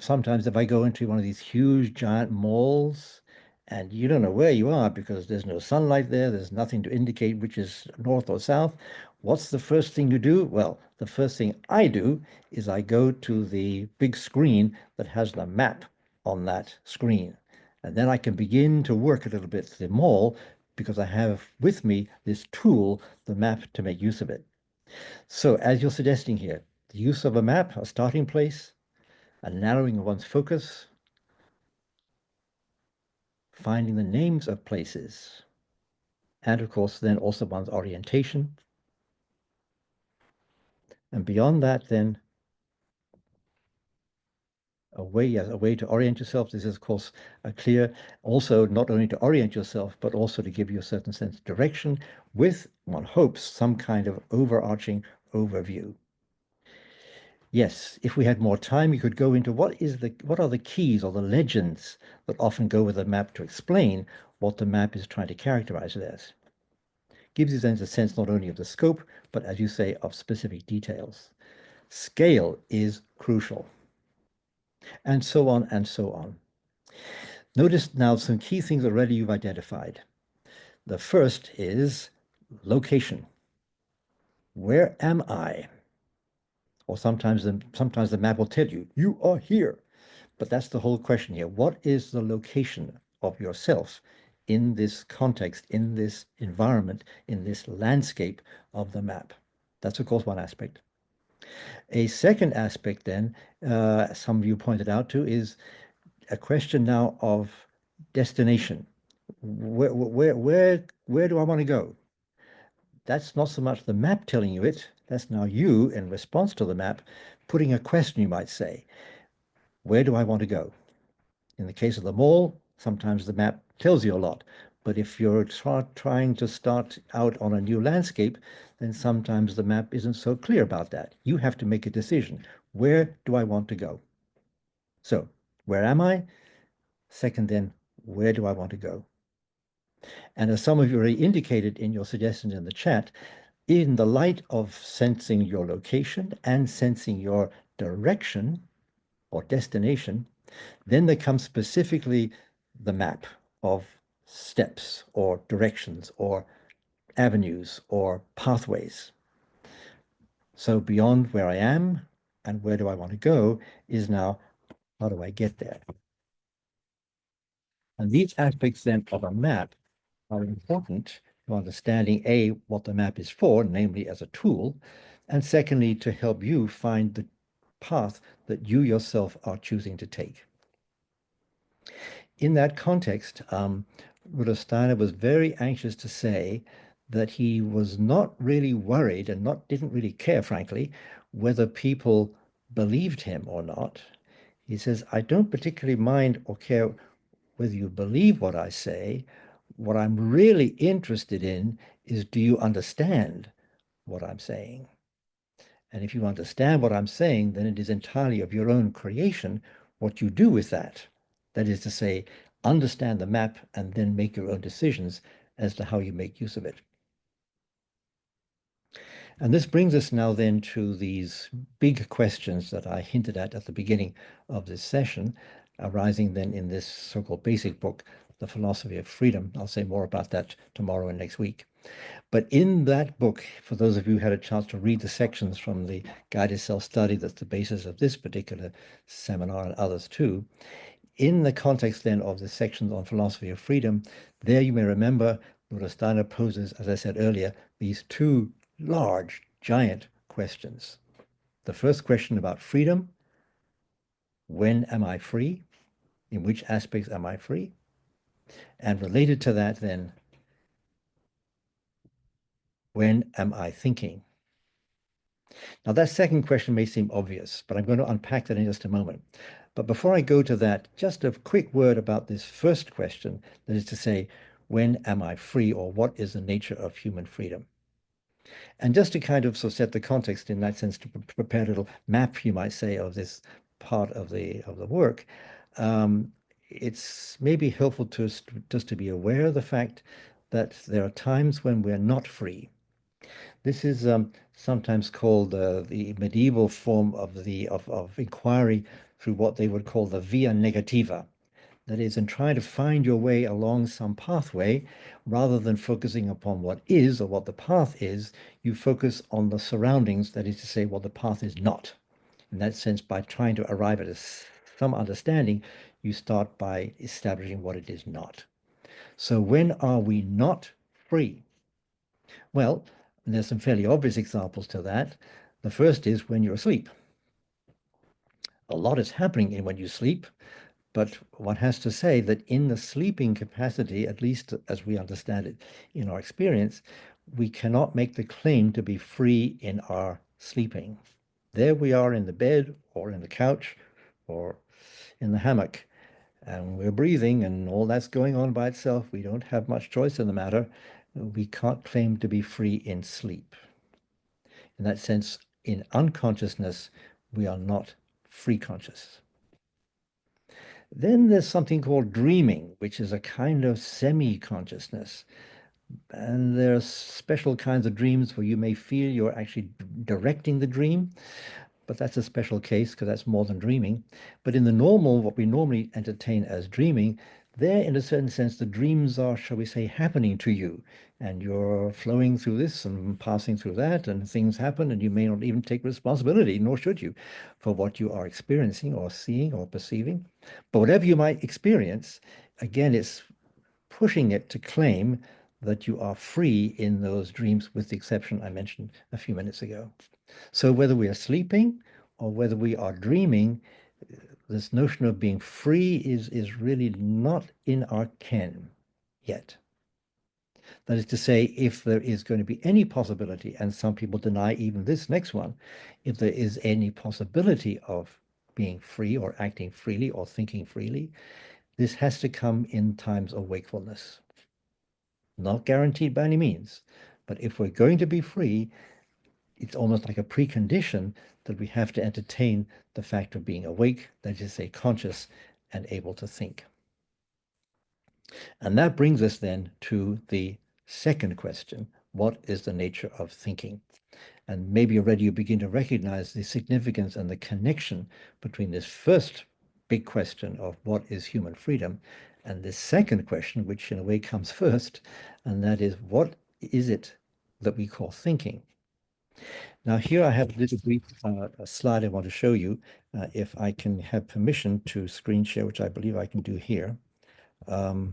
sometimes if I go into one of these huge giant malls and you don't know where you are because there's no sunlight there, there's nothing to indicate which is north or south, what's the first thing you do? Well, the first thing I do is I go to the big screen that has the map on that screen. And then I can begin to work a little bit the mall because I have with me this tool, the map, to make use of it. So as you're suggesting here, the use of a map, a starting place, a narrowing of one's focus, finding the names of places, and of course then also one's orientation. And beyond that then, a way to orient yourself. This is of course a clear, also not only to orient yourself, but also to give you a certain sense of direction with, one hopes, some kind of overarching overview. Yes, if we had more time, we could go into what are the keys or the legends that often go with a map to explain what the map is trying to characterize it as. Gives you then a sense not only of the scope, but as you say, of specific details. Scale is crucial. and so on and so on. Notice now some key things already you've identified. The first is location. Where am I? Or sometimes the map will tell you, you are here. But that's the whole question here. What is the location of yourself in this context, in this environment, in this landscape of the map? That's, of course, one aspect. A second aspect then, some of you pointed out to, is a question now of destination. Where do I want to go? That's not so much the map telling you it, that's now you, in response to the map, putting a question, you might say. Where do I want to go? In the case of the mall, sometimes the map tells you a lot. But if you're trying to start out on a new landscape, then sometimes the map isn't so clear about that. You have to make a decision. Where do I want to go? So, where am I? Second, then, where do I want to go? And as some of you already indicated in your suggestions in the chat, in the light of sensing your location and sensing your direction or destination, then there comes specifically the map of steps or directions or avenues or pathways. So beyond where I am and where do I want to go is now, how do I get there? And these aspects then of a map are important to understanding A, what the map is for, namely as a tool, and secondly, to help you find the path that you yourself are choosing to take. In that context, Rudolf Steiner was very anxious to say that he was not really worried and didn't really care, frankly, whether people believed him or not. He says, I don't particularly mind or care whether you believe what I say. What I'm really interested in is, do you understand what I'm saying? And if you understand what I'm saying, then it is entirely of your own creation what you do with that. That is to say, understand the map and then make your own decisions as to how you make use of it. And this brings us now then to these big questions that I hinted at the beginning of this session, arising then in this so-called basic book, The Philosophy of Freedom. I'll say more about that tomorrow and next week. But in that book, for those of you who had a chance to read the sections from the Guided Self-Study that's the basis of this particular seminar and others too, in the context then of the sections on philosophy of freedom, there you may remember Rudolf Steiner poses, as I said earlier, these two large, giant questions. The first question about freedom: when am I free? In which aspects am I free? And related to that then, when am I thinking? Now that second question may seem obvious, but I'm going to unpack that in just a moment. But before I go to that, just a quick word about this first question, that is to say, when am I free, or what is the nature of human freedom? And just to kind of set the context in that sense, to prepare a little map, you might say, of this part of the work, it's maybe helpful to us just to be aware of the fact that there are times when we're not free. This is sometimes called the medieval form of inquiry through what they would call the via negativa. That is, in trying to find your way along some pathway, rather than focusing upon what is or what the path is, you focus on the surroundings, that is to say, what the path is not. In that sense, by trying to arrive at some understanding, you start by establishing what it is not. So when are we not free? Well, there's some fairly obvious examples to that. The first is when you're asleep. A lot is happening when you sleep, but one has to say that in the sleeping capacity, at least as we understand it in our experience, we cannot make the claim to be free in our sleeping. There we are in the bed or in the couch or in the hammock, and we're breathing and all that's going on by itself. We don't have much choice in the matter. We can't claim to be free in sleep. In that sense, in unconsciousness, we are not free conscious. Then there's something called dreaming, which is a kind of semi-consciousness. And there are special kinds of dreams where you may feel you're actually directing the dream, but that's a special case because that's more than dreaming. But in the normal, what we normally entertain as dreaming, there, in a certain sense, the dreams are, shall we say, happening to you, and you're flowing through this and passing through that, and things happen, and you may not even take responsibility, nor should you, for what you are experiencing or seeing or perceiving. But whatever you might experience, again, it's pushing it to claim that you are free in those dreams, with the exception I mentioned a few minutes ago. So whether we are sleeping or whether we are dreaming, this notion of being free is really not in our ken yet. That is to say, if there is going to be any possibility, and some people deny even this next one, if there is any possibility of being free or acting freely or thinking freely, this has to come in times of wakefulness. Not guaranteed by any means, but if we're going to be free, it's almost like a precondition that we have to entertain the fact of being awake, that is to say, conscious and able to think. And that brings us then to the second question: what is the nature of thinking? And maybe already you begin to recognize the significance and the connection between this first big question of what is human freedom and this second question, which in a way comes first, and that is, what is it that we call thinking? Now, here I have a little brief a slide I want to show you, if I can have permission to screen share, which I believe I can do here. Give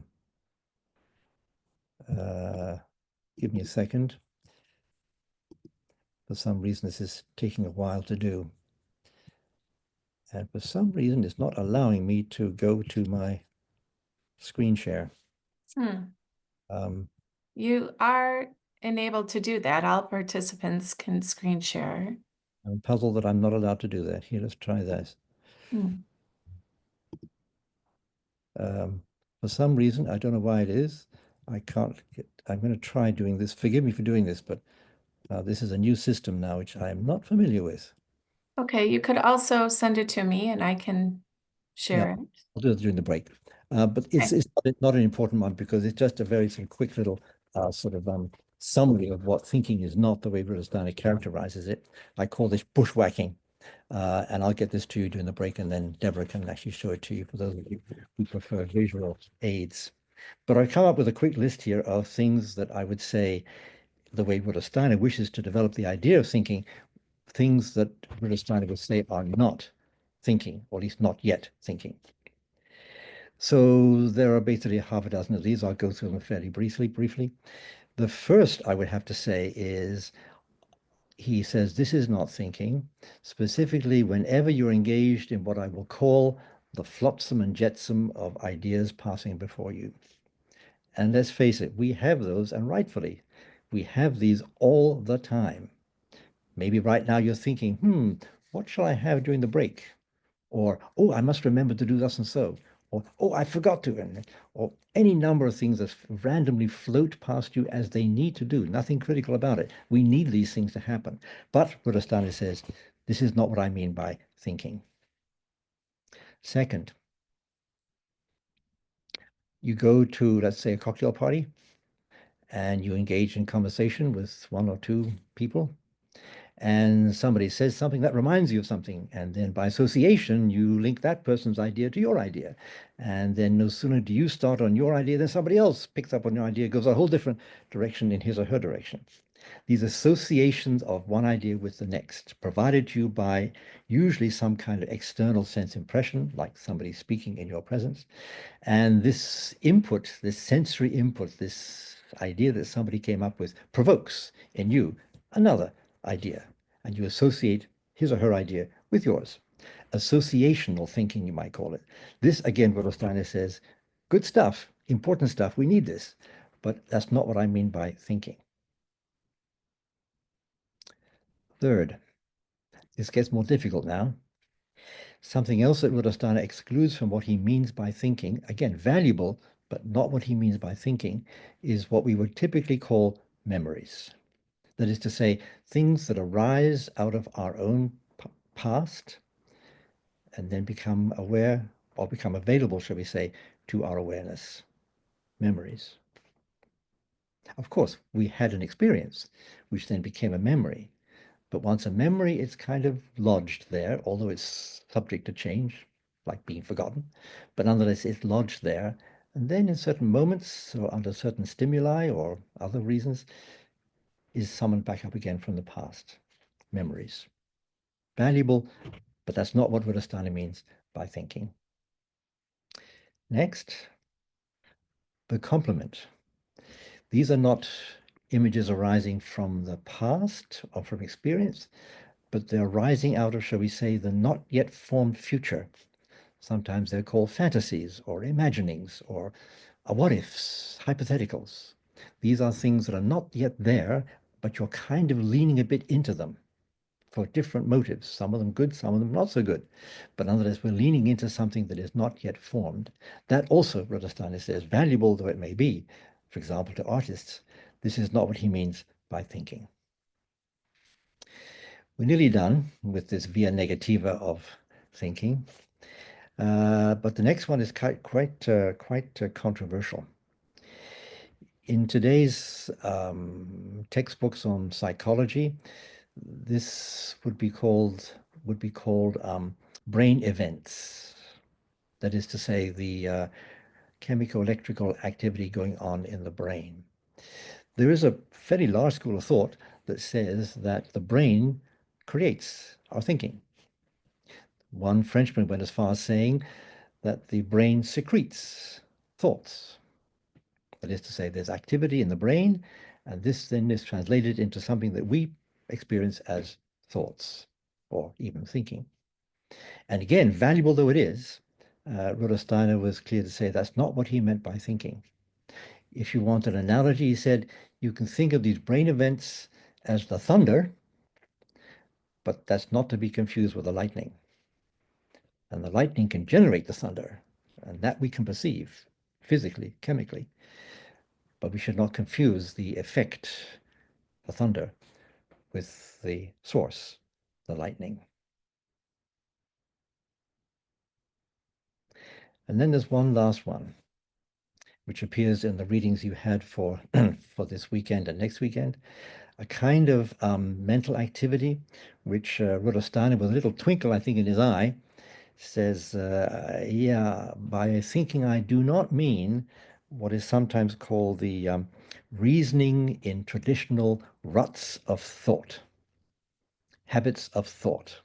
me a second. For some reason, this is taking a while to do. And for some reason, it's not allowing me to go to my screen share. You are enabled to do that. All participants can screen share. I'm puzzled that I'm not allowed to do that. Here, let's try this. For some reason, I don't know why it is, I can't get, I'm going to try doing this. Forgive me for doing this, but this is a new system now, which I am not familiar with. Okay, you could also send it to me and I can share it. I'll do it during the break. But it's not an important one, because it's just a very sort of quick little sort of summary of what thinking is not, the way Rudolf Steiner characterizes it. I call this bushwhacking. And I'll get this to you during the break, and then Deborah can actually show it to you for those of you who prefer visual aids. But I've come up with a quick list here of things that I would say, the way Rudolf Steiner wishes to develop the idea of thinking, things that Rudolf Steiner would say are not thinking, or at least not yet thinking. So there are basically half a dozen of these. I'll go through them fairly briefly. The first I would have to say is, he says this is not thinking, specifically whenever you're engaged in what I will call the flotsam and jetsam of ideas passing before you. And let's face it, we have those, and rightfully. We have these all the time. Maybe right now you're thinking, what shall I have during the break? Or, oh, I must remember to do thus and so. Or, oh, I forgot to. Or any number of things that randomly float past you as they need to do. Nothing critical about it. We need these things to happen. But Rudolf Steiner says, this is not what I mean by thinking. Second, you go to, let's say, a cocktail party, and you engage in conversation with one or two people, and somebody says something that reminds you of something, and then by association you link that person's idea to your idea, and then no sooner do you start on your idea than somebody else picks up on your idea, goes a whole different direction in his or her direction. These associations of one idea with the next, provided to you by usually some kind of external sense impression, like somebody speaking in your presence, and this input, this sensory input, this idea that somebody came up with, provokes in you another idea, and you associate his or her idea with yours. Associational thinking, you might call it. This, again, Rudolf Steiner says, good stuff, important stuff, we need this, but that's not what I mean by thinking. Third, this gets more difficult now. Something else that Rudolf Steiner excludes from what he means by thinking, again, valuable, but not what he means by thinking, is what we would typically call memories. That is to say, things that arise out of our own past and then become aware, or become available, shall we say, to our awareness. Memories. Of course, we had an experience, which then became a memory. But once a memory, it's kind of lodged there, although it's subject to change, like being forgotten. But nonetheless, it's lodged there. And then in certain moments or under certain stimuli or other reasons, is summoned back up again from the past. Memories. Valuable, but that's not what Rudolstani means by thinking. Next, the complement. These are not images arising from the past or from experience, but they're rising out of, shall we say, the not yet formed future. Sometimes they're called fantasies or imaginings or what ifs, hypotheticals. These are things that are not yet there, but you're kind of leaning a bit into them for different motives, some of them good, some of them not so good. But nonetheless, we're leaning into something that is not yet formed. That also, Rudolstani says, valuable though it may be, for example, to artists, this is not what he means by thinking. We're nearly done with this via negativa of thinking, but the next one is quite controversial. In today's textbooks on psychology, this would be called brain events. That is to say, the chemical electrical activity going on in the brain. There is a fairly large school of thought that says that the brain creates our thinking. One Frenchman went as far as saying that the brain secretes thoughts. That is to say, there's activity in the brain, and this then is translated into something that we experience as thoughts or even thinking. And again, valuable though it is, Rudolf Steiner was clear to say that's not what he meant by thinking. If you want an analogy, he said, you can think of these brain events as the thunder, but that's not to be confused with the lightning. And the lightning can generate the thunder, and that we can perceive physically, chemically. But we should not confuse the effect, the thunder, with the source, the lightning. And then there's one last one, which appears in the readings you had for, for this weekend and next weekend, a kind of mental activity, which Rudolf Steiner, with a little twinkle, I think, in his eye, says, yeah, by thinking I do not mean what is sometimes called the reasoning in traditional ruts of thought, habits of thought,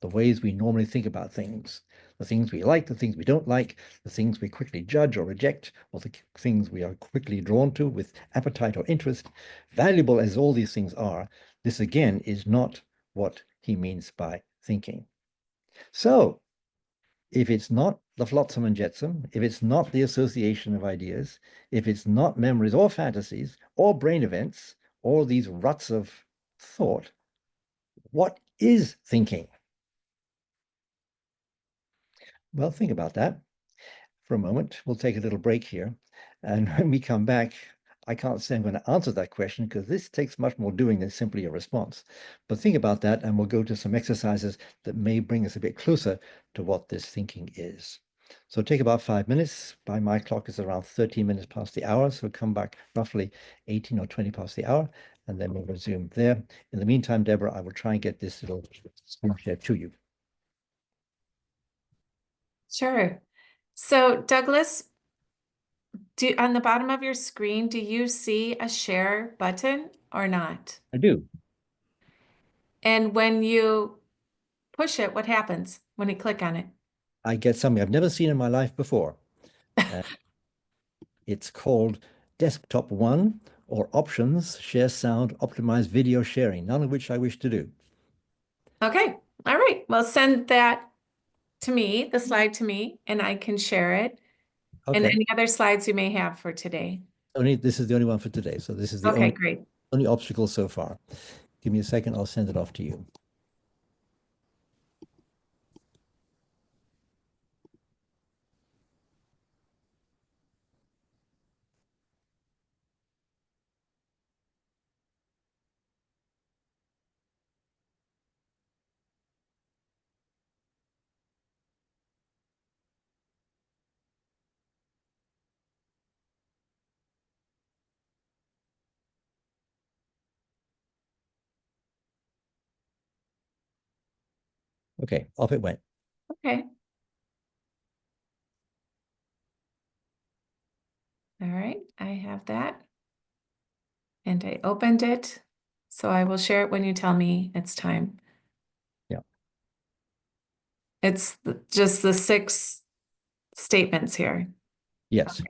the ways we normally think about things, the things we like, the things we don't like, the things we quickly judge or reject, or the things we are quickly drawn to with appetite or interest. Valuable as all these things are, this again is not what he means by thinking. So, if it's not the flotsam and jetsam, if it's not the association of ideas, if it's not memories or fantasies or brain events, or these ruts of thought, what is thinking? Well, think about that for a moment. We'll take a little break here. And when we come back, I can't say I'm going to answer that question because this takes much more doing than simply a response. But think about that, and we'll go to some exercises that may bring us a bit closer to what this thinking is. So take about 5 minutes. By my clock, it's around 13 minutes past the hour. So come back roughly 18 or 20 past the hour, and then we'll resume there. In the meantime, Deborah, I will try and get this little screen share to you. Sure. So Douglas, on the bottom of your screen, do you see a share button or not? I do. And when you push it, what happens when you click on it? I get something I've never seen in my life before. It's called Desktop 1 or Options, Share Sound, Optimize Video Sharing, none of which I wish to do. Okay. All right. Well, send that to me, the slide to me, and I can share it. And Okay. any other slides you may have for today. This is the only one for today. So this is the Okay, great. only obstacle so far. Give me a second, I'll send it off to you. Okay, off it went. Okay. All right, I have that. And I opened it, so I will share it when you tell me it's time. Yeah. It's just the 6 statements here. Yes.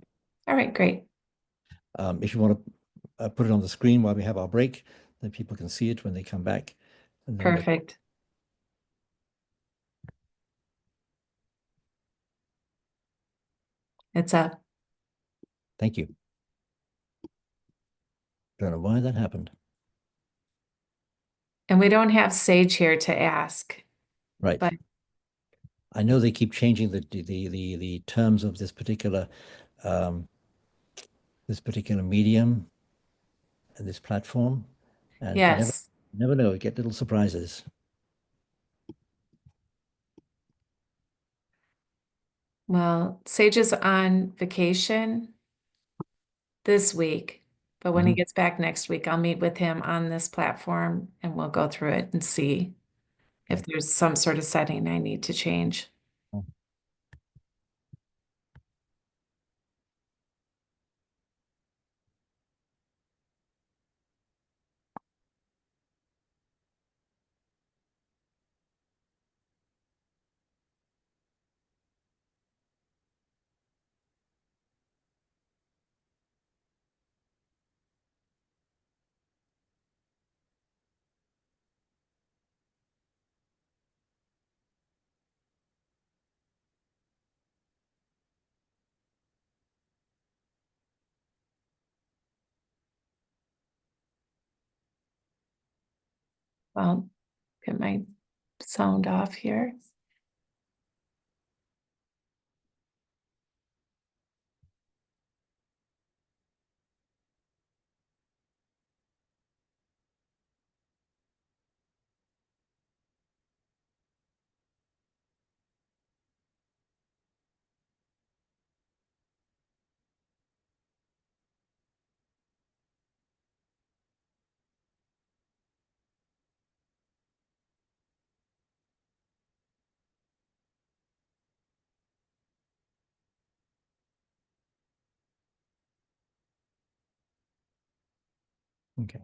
All right, great. If you want to put it on the screen while we have our break, then people can see it when they come back. And then Perfect. It's up. thank you. Don't know why that happened. And we don't have Sage here to ask. Right. But I know they keep changing the terms of this particular medium and this platform, and you yes, never know, you get little surprises. well, Sage is on vacation this week, but when he Mhm. gets back next week, I'll meet with him on this platform and we'll go through it and see if Okay. there's some sort of setting I need to change. Well, get my sound off here. Okay.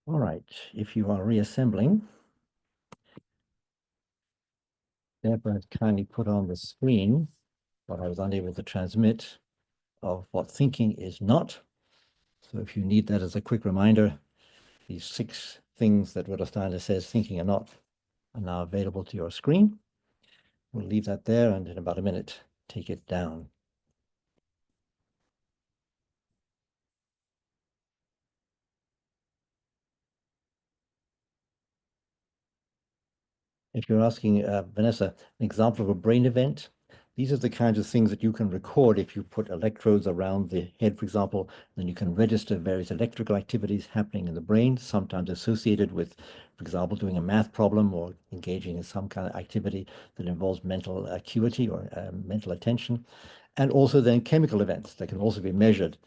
All right. If you are reassembling, Deborah has kindly put on the screen what I was unable to transmit of what thinking is not. So if you need that as a quick reminder, these 6 things that Rudolf Steiner says thinking are not are now available to your screen. We'll leave that there, and in about a minute, take it down. If you're asking, Vanessa, an example of a brain event, These are the kinds of things that you can record if you put electrodes around the head, for example. Then you can register various electrical activities happening in the brain, sometimes associated with, for example, doing a math problem or engaging in some kind of activity that involves mental acuity or mental attention. And also then chemical events that can also be measured,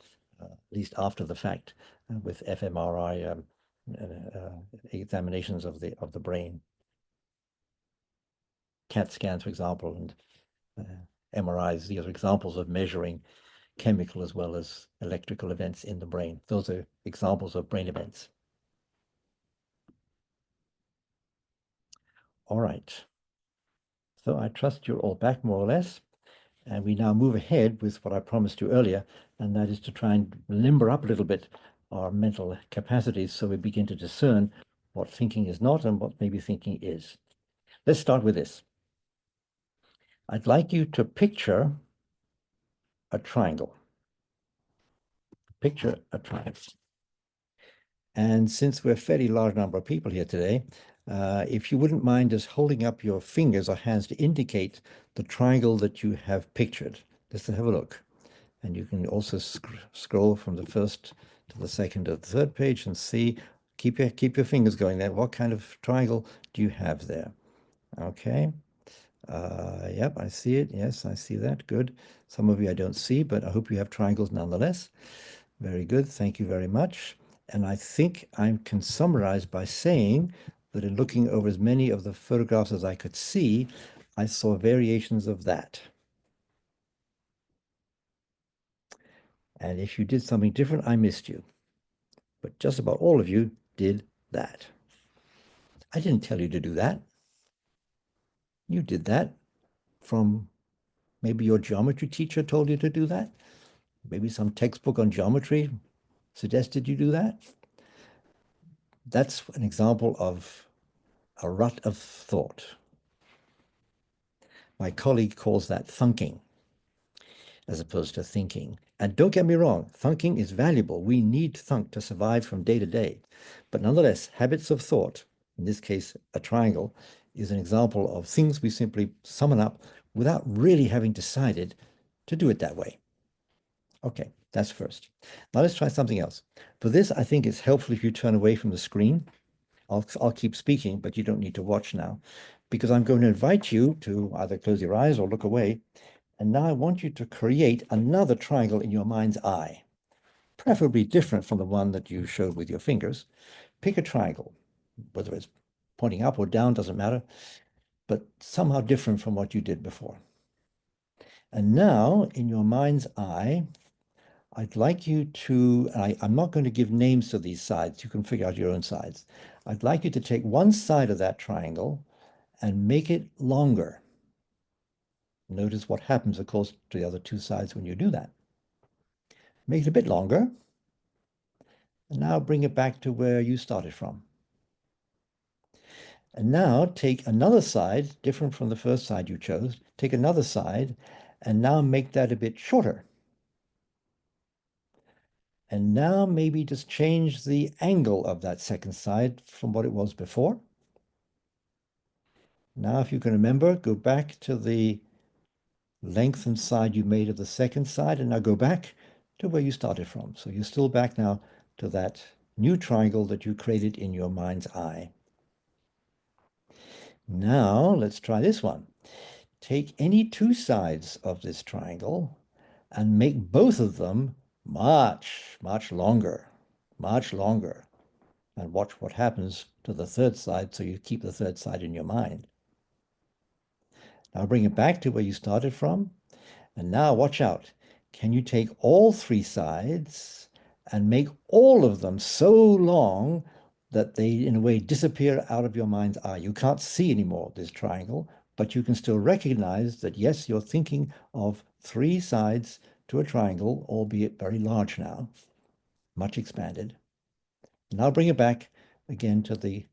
at least after the fact, with fMRI examinations of the brain. CAT scans, for example, and MRIs, these are examples of measuring chemical as well as electrical events in the brain. Those are examples of brain events. All right. So I trust you're all back more or less. And we now move ahead with what I promised you earlier, and that is to try and limber up a little bit our mental capacities so we begin to discern what thinking is not and what maybe thinking is. Let's start with this. I'd like you to picture a triangle. Picture a triangle. And since we're a fairly large number of people here today, if you wouldn't mind just holding up your fingers or hands to indicate the triangle that you have pictured, just to have a look. And you can also scroll from the first to the second to the third page and see, keep your fingers going there. What kind of triangle do you have there? Okay. Yep, I see it. Yes, I see that. Good. Some of you I don't see, but I hope you have triangles nonetheless. Very good. Thank you very much. And I think I can summarize by saying that in looking over as many of the photographs as I could see, I saw variations of that. And if you did something different, I missed you. But just about all of you did that. I didn't tell you to do that. You did that from maybe your geometry teacher told you to do that. Maybe some textbook on geometry suggested you do that. That's an example of a rut of thought. My colleague calls that thunking as opposed to thinking. And don't get me wrong, thunking is valuable. We need thunk to survive from day to day. But nonetheless, habits of thought, in this case, a triangle, is an example of things we simply summon up without really having decided to do it that way. Okay, that's first. Now let's try something else. For this, I think it's helpful if you turn away from the screen. I'll keep speaking, but you don't need to watch now, because I'm going to invite you to either close your eyes or look away. And now I want you to create another triangle in your mind's eye, preferably different from the one that you showed with your fingers. Pick a triangle, whether it's pointing up or down, doesn't matter, but somehow different from what you did before. And now in your mind's eye, I'd like you to, I'm not going to give names to these sides. You can figure out your own sides. I'd like you to take one side of that triangle and make it longer. Notice what happens, of course, to the other two sides when you do that. Make it a bit longer. And now bring it back to where you started from. And now take another side, different from the first side you chose. Take another side and now make that a bit shorter. And now maybe just change the angle of that second side from what it was before. Now, if you can remember, go back to the lengthened side you made of the second side, and now go back to where you started from. So you're still back now to that new triangle that you created in your mind's eye. Now, let's try this one. Take any two sides of this triangle and make both of them much longer. And watch what happens to the third side so you keep the third side in your mind. Now bring it back to where you started from. And now watch out. Can you take all three sides and make all of them so long that they, in a way, disappear out of your mind's eye? You can't see anymore this triangle, but you can still recognize that, yes, you're thinking of three sides to a triangle, albeit very large now, much expanded. Now bring it back again to the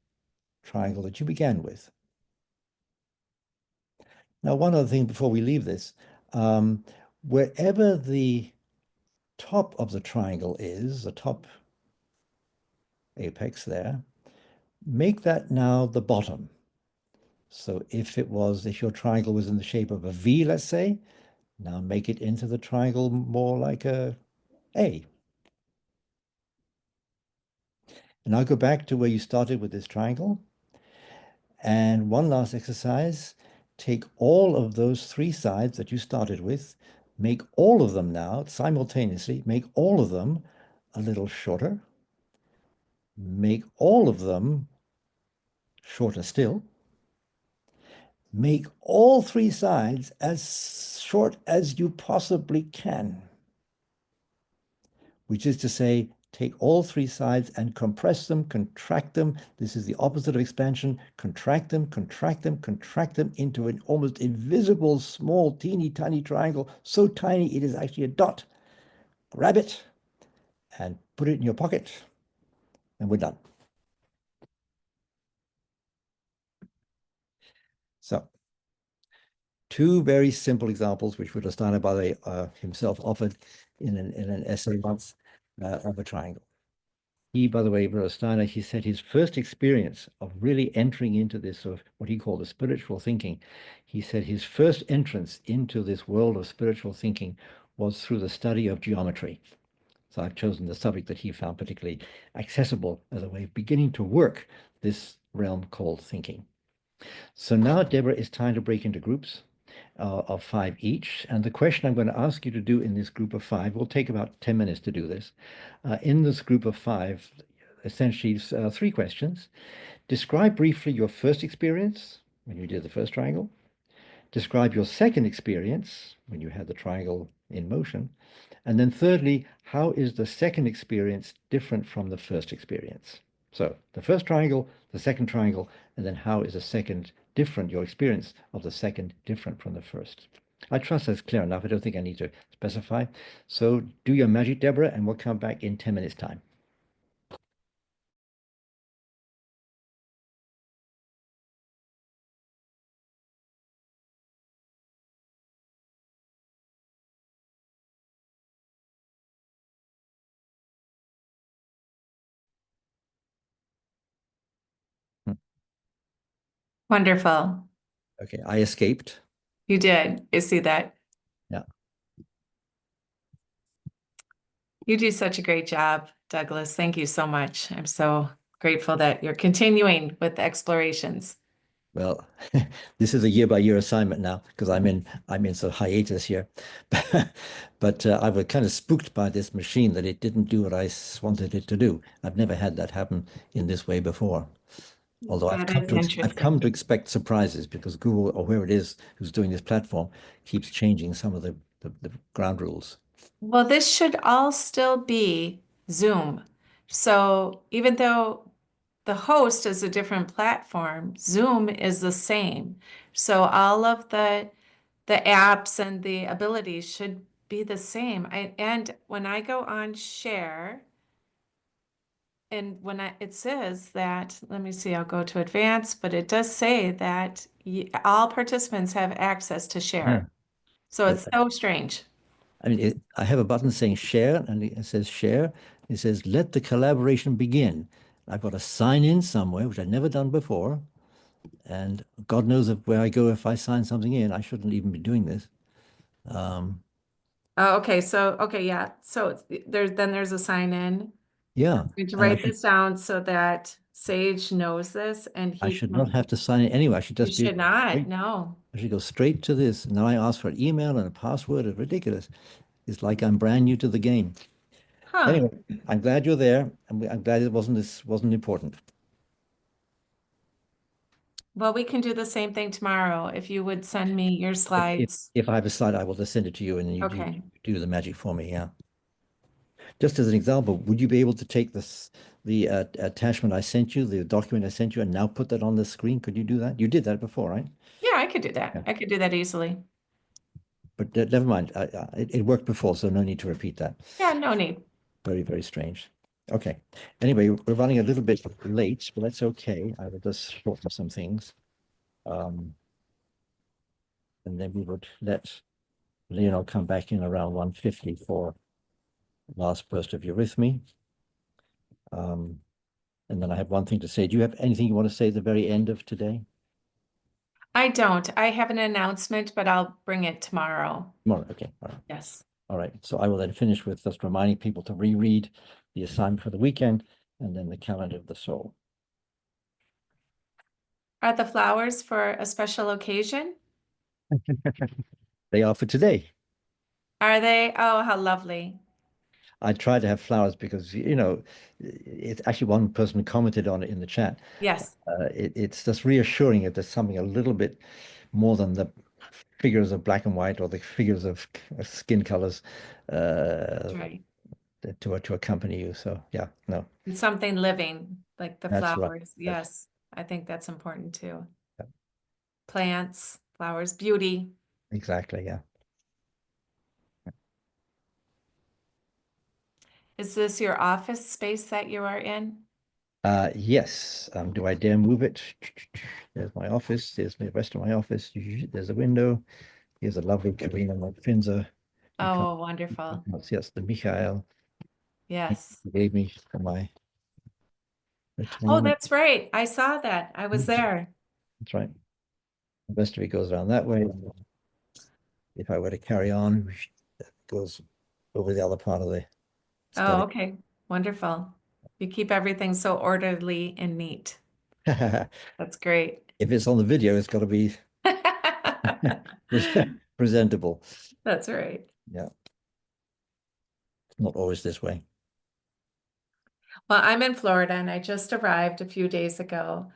triangle that you began with. Now, one other thing before we leave this, wherever the top of the triangle is, the top apex there, make that now the bottom. So if your triangle was in the shape of a V, let's say, now make it into the triangle more like a A. And I'll go back to where you started with this triangle. And one last exercise, take all of those three sides that you started with, make all of them now simultaneously, make all of them a little shorter, make all of them shorter still, make all three sides as short as you possibly can, which is to say, take all three sides and compress them, contract them. This is the opposite of expansion. Contract them, contract them, contract them into an almost invisible, small, teeny tiny triangle, so tiny it is actually a dot. Grab it and put it in your pocket, and we're done. So, two very simple examples, which Rastana, by the way, himself offered in an essay once of a triangle. He, by the way, Rastana, he said his first experience of really entering into this sort of what he called the spiritual thinking, he said his first entrance into this world of spiritual thinking was through the study of geometry. So I've chosen the subject that he found particularly accessible as a way of beginning to work this realm called thinking. So now, Deborah, it's time to break into groups of 5 each. And the question I'm going to ask you to do in this group of 5 will take about 10 minutes to do this. In this group of 5, essentially 3 questions. Describe briefly your first experience when you did the first triangle. Describe your second experience when you had the triangle in motion. And then thirdly, how is the second experience different from the first experience? So the first triangle, the second triangle, and then how is the second different, your experience of the second different from the first? I trust that's clear enough. I don't think I need to specify. So do your magic, Deborah, and we'll come back in 10 minutes' time. Wonderful. Okay, I escaped. You did. I see that. Yeah. You do such a great job, Douglas. Thank you so much. I'm so grateful that you're continuing with the explorations. Well, this is a year-by-year assignment now because I'm in sort of hiatus here. But I was kind of spooked by this machine that it didn't do what I wanted it to do. I've never had that happen in this way before. Although I've That is come to interesting. expect surprises because Google or whoever it is who's doing this platform keeps changing some of the ground rules. Well, this should all still be Zoom. So even though the host is a different platform, Zoom is the same. So all of the apps and the abilities should be the same. And when I go on share, and it says that, let me see, I'll go to advanced, but it does say that all participants have access to share. Yeah. So But it's so strange. I mean, I have a button saying share, and it says share. It says let the collaboration begin. I've got to sign in somewhere, which I've never done before. And God knows where I go if I sign something in. I shouldn't even be doing this. Oh, okay. So, okay, yeah. So there's a sign in. Yeah. I'm going to And write this down so that Sage knows this and I he should can, not have to sign in anyway. I should you just be should not, straight. no. I should go straight to this. Now I ask for an email and a password. It's ridiculous. It's like I'm brand new to the game. Huh. Anyway, I'm glad you're there, and I'm glad it wasn't important. Well, we can do the same thing tomorrow if you would send me your slides. If I have a slide, I will just send it to you, and you Okay. do the magic for me. Yeah. Just as an example, would you be able to take the attachment I sent you, the document I sent you, and now put that on the screen? Could you do that? You did that before, right? Yeah, I could do that. Yeah. I could do that easily. But never mind. It worked before, so no need to repeat that. Yeah, no need. Very, very strange. Okay. Anyway, we're running a little bit late, but that's okay. I will just shorten some things. And then we would let Leonard come back in around 1:50 for the last burst of eurythmy. And then I have one thing to say. Do you have anything you want to say at the very end of today? I don't. I have an announcement, but I'll bring it tomorrow. Tomorrow, okay, all right. Yes. All right, so I will then finish with just reminding people to reread the assignment for the weekend and then the calendar of the soul. Are the flowers for a special occasion? They are for today. Are they? Oh, how lovely. I tried to have flowers because, you know, it's actually one person commented on it in the chat. Yes, It's just reassuring if there's something a little bit more than the figures of black and white or the figures of skin colors that's right. to accompany you. So yeah, no, And something living, like the that's right. flowers. Yes, I think that's important too. Yeah. Plants, flowers, beauty. Exactly. Yeah. Is this your office space that you are in? Yes. Do I dare move it? There's my office. There's the rest of my office. There's a window. Here's a lovely Karina Finzer. Oh, wonderful. Yes, the Michael Yes. gave me for my Oh, retirement. that's right. I saw that. I was there. That's right. The rest of it goes around that way. If I were to carry on, it goes over the other part of the Oh, study. okay. Wonderful. You keep everything so orderly and neat. If That's great. it's on the video, it's got to be presentable. That's right. Yeah. It's not always this way. Well, I'm in Florida and I just arrived a few days ago.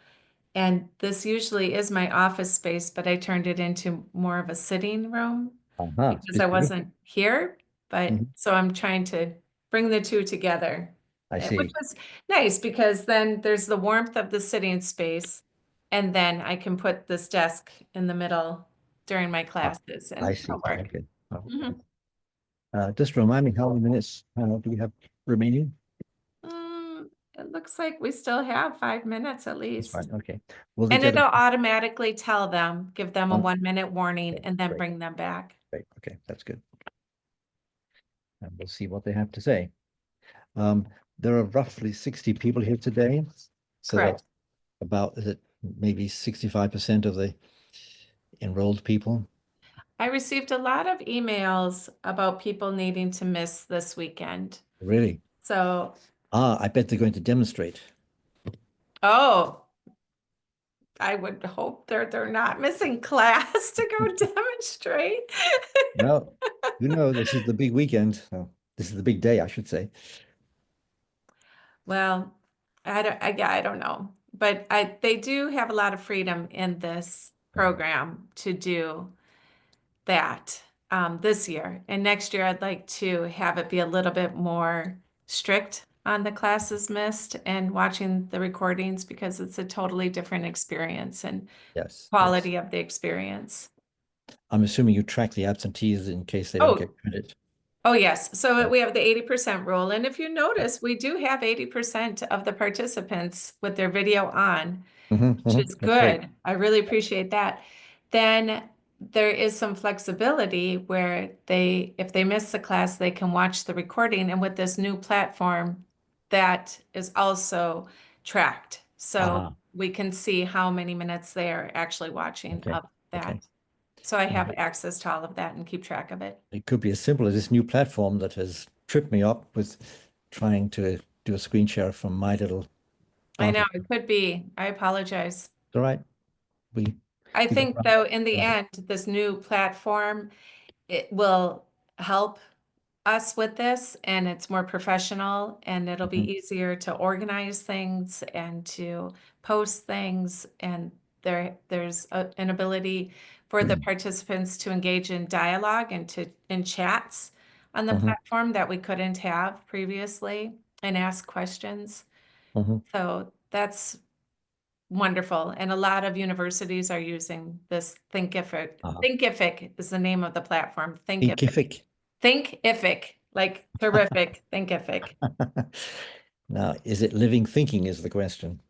And this usually is my office space, but I turned it into more of a sitting room because I wasn't here. But Mhm. so I'm trying to bring the two together, I which see. is nice because then there's the warmth of the sitting space. And then I can put this desk in the middle during my classes I and see. it'll work. Okay. Oh, Mhm. just remind me how many minutes do we have remaining? It looks like we still have 5 minutes at That's least. fine. Okay. Will they And get it'll automatically tell them, give them a Um, 1 minute warning okay, and then great. bring them back. Great. Okay, that's good. And we'll see what they have to say. There are roughly 60 people here today. So Correct. that's about, is it maybe 65% of the enrolled people? I received a lot of emails about people needing to miss this weekend. Really? So, I bet they're going to demonstrate. oh, I would hope they're not missing class to go demonstrate. Well, you know, this is the big weekend. So this is the big day, I should say. Well, I don't know, but they do have a lot of freedom in this program to do that this year. And next year, I'd like to have it be a little bit more strict on the classes missed and watching the recordings because it's a totally different experience and Yes. quality of the experience. I'm assuming you track the absentees in case they don't Oh, get credit. oh yes. So we have the 80% rule. And if you notice, we do have 80% of the participants with their video on, which is That's great. good. I really appreciate that. Then there is some flexibility where if they miss the class, they can watch the recording. And with this new platform, that is also tracked. So we can see how many minutes they are actually watching Okay, of that. okay. So I have Okay. access to all of that and keep track of it. It could be as simple as this new platform that has tripped me up with trying to do a screen share from my little I know office. it could be. I apologize. All right. I we get think around though, in the it. end, this new platform, it will help us with this and it's more professional and it'll be easier to organize things and to post things. And there's an ability for the participants to engage in dialogue and in chats on the Mhm. platform that we couldn't have previously and ask questions. Mhm. So that's wonderful. And a lot of universities are using this Thinkific. Thinkific is the name of the platform. Thinkific. Thinkific. Thinkific, like terrific, Thinkific. Now, is it living thinking is the question.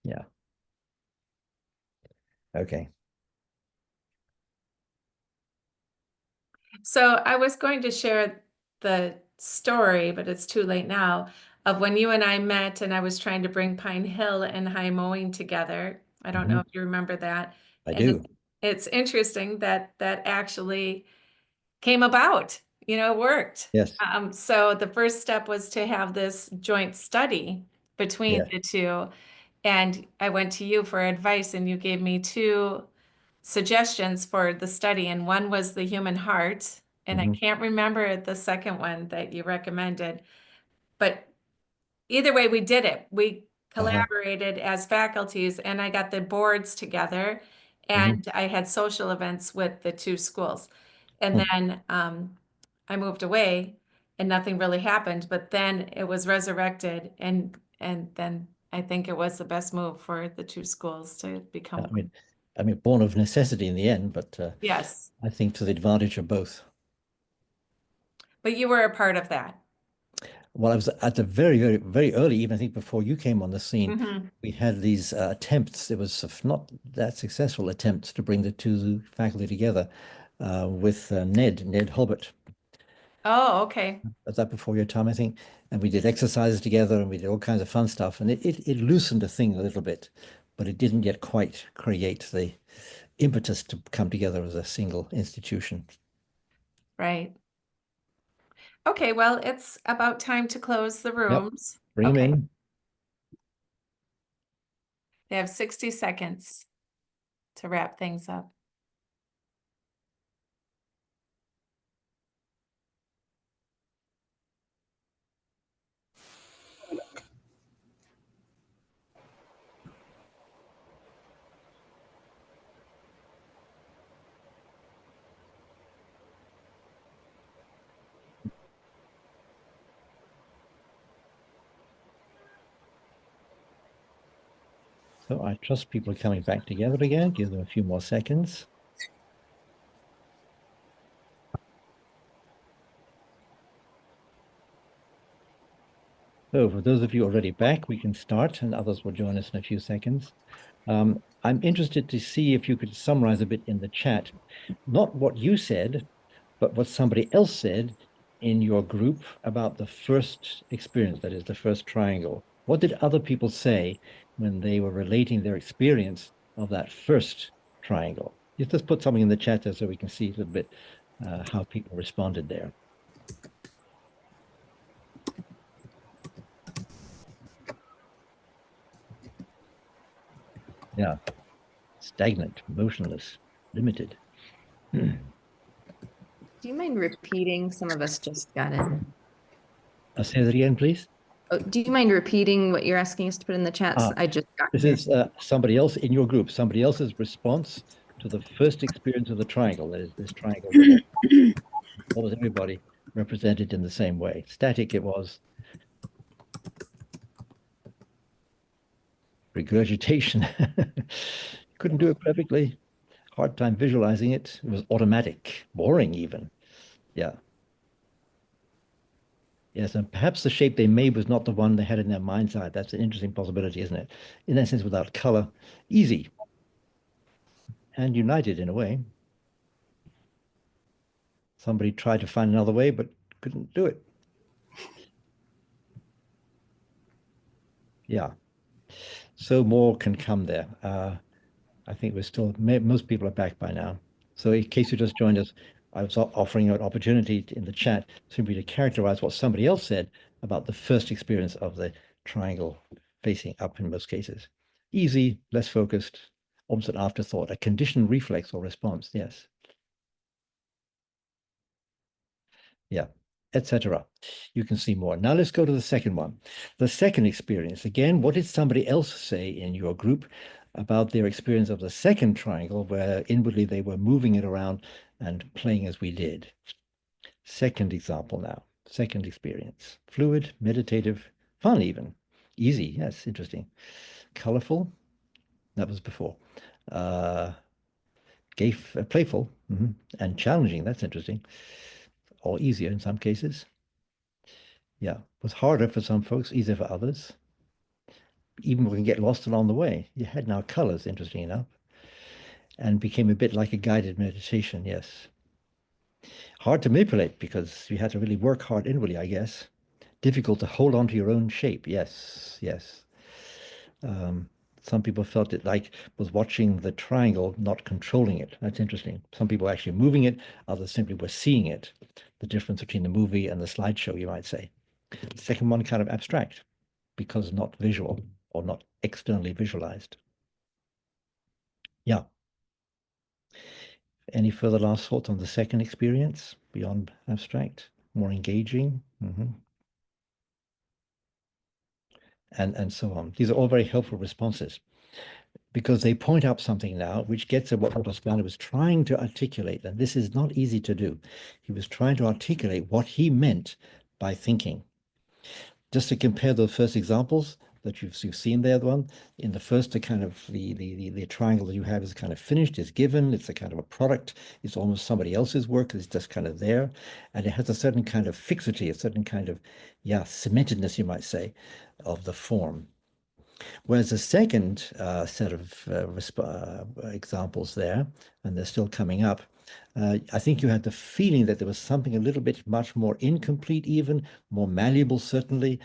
Yeah. Okay. So I was going to share the story, but it's too late now, of when you and I met and I was trying to bring Pine Hill and High Mowing together. I don't know if you remember that. I And do. it's interesting that that actually came about, worked. Yes. So the first step was to have this joint study between Yeah. the two. And I went to you for advice, and you gave me two suggestions for the study. And one was the human heart. And I Mhm. can't remember the second one that you recommended. But either way, we did it. We collaborated as faculties, and I got the boards together, and I had social events with the two schools. And Hmm. then I moved away, and nothing really happened. But then it was resurrected, and then I think it was the best move for the two schools to become I one. mean, born of necessity in the end, but Yes, I think to the advantage of both. but you were a part of that. Well, I was at the very, very, very early, even I think before you came on the scene, Mhm. we had these attempts. It was not that successful attempts to bring the two faculty together with Ned Hulbert. Oh, okay. Was that before your time, I think? And we did exercises together and we did all kinds of fun stuff. And it loosened the thing a little bit, but it didn't yet quite create the impetus to come together as a single institution. Right. Okay, well, it's about time to close the rooms. Bring them Okay, in. they have 60 seconds to wrap things up. So I trust people are coming back together again. Give them a few more seconds. So for those of you already back, we can start and others will join us in a few seconds. I'm interested to see if you could summarize a bit in the chat, not what you said, but what somebody else said in your group about the first experience, that is the first triangle. What did other people say when they were relating their experience of that first triangle? Just put something in the chat there so we can see a little bit how people responded there. Yeah, stagnant, motionless, limited. Do you mind repeating? Some of us just got in. Say that again, please. Oh, do you mind repeating what you're asking us to put in the chat? I just got This here. is somebody else in your group, somebody else's response to the first experience of the triangle. That is this triangle. What was everybody represented in the same way? Static it was. Regurgitation. Couldn't do it perfectly. Hard time visualizing it. It was automatic, boring even. Yeah. Yes, and perhaps the shape they made was not the one they had in their mind's eye. That's an interesting possibility, isn't it? In that sense, without color, easy and united in a way. Somebody tried to find another way, but couldn't do it. Yeah. So more can come there. I think most people are back by now. So in case you just joined us, I was offering you an opportunity in the chat simply to characterize what somebody else said about the first experience of the triangle facing up in most cases. Easy, less focused, almost an afterthought, a conditioned reflex or response, yes. Yeah, etc. You can see more. Now let's go to the second one. The second experience. Again, what did somebody else say in your group about their experience of the second triangle, where inwardly they were moving it around and playing as we did? Second example now. Second experience. Fluid, meditative, fun even. Easy, yes, interesting. Colorful, that was before. Playful, and challenging, that's interesting. Or easier in some cases. Yeah, was harder for some folks, easier for others. Even we can get lost along the way. You had now colors, interesting enough, and became a bit like a guided meditation, yes. Hard to manipulate because you had to really work hard inwardly, I guess. difficult to hold on to your own shape. Yes, yes. Some people felt it like was watching the triangle, not controlling it. That's interesting. Some people actually moving it, others simply were seeing it. The difference between the movie and the slideshow, you might say. The second one kind of abstract because not visual or not externally visualized. Yeah. Any further last thoughts on the second experience beyond abstract? More engaging? And so on. These are all very helpful responses because they point out something now which gets at what Rudolf was trying to articulate. And this is not easy to do. He was trying to articulate what he meant by thinking. Just to compare those first examples that you've seen there, the one in the first, the kind of the triangle that you have is kind of finished, is given, it's a kind of a product, it's almost somebody else's work, it's just kind of there, and it has a certain kind of fixity, a certain kind of, yeah, cementedness, you might say, of the form. Whereas the second set of examples there, and they're still coming up, I think you had the feeling that there was something a little bit much more incomplete even, more malleable certainly,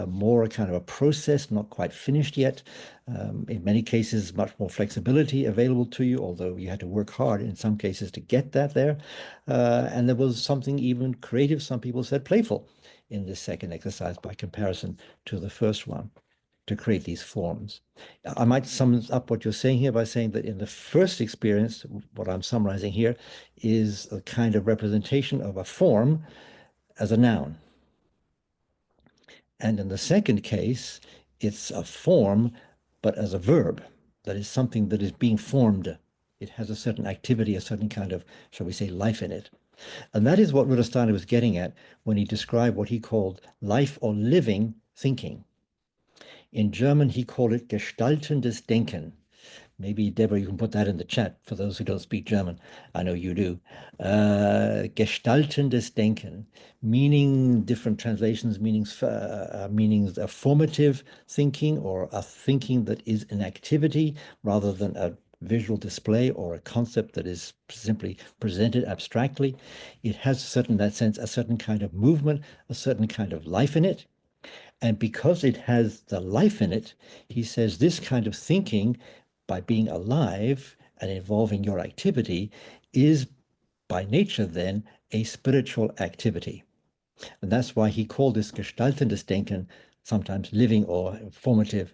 more a kind of a process, not quite finished yet. In many cases, much more flexibility available to you, although you had to work hard in some cases to get that there. And there was something even creative, some people said playful, in this second exercise by comparison to the first one, to create these forms. I might sum up what you're saying here by saying that in the first experience, what I'm summarizing here is a kind of representation of a form as a noun. And in the second case, it's a form, but as a verb. That is something that is being formed. It has a certain activity, a certain kind of, shall we say, life in it. And that is what Rudolf Steiner was getting at when he described what he called life or living thinking. In German, he called it gestaltendes Denken. Maybe, Deborah, you can put that in the chat for those who don't speak German. I know you do. Gestaltendes Denken, meaning different translations, meanings a formative thinking or a thinking that is an activity rather than a visual display or a concept that is simply presented abstractly. It has in that sense, a certain kind of movement, a certain kind of life in it. And because it has the life in it, he says this kind of thinking, by being alive and involving your activity, is by nature then a spiritual activity. And that's why he called this gestaltendes Denken, sometimes living or formative,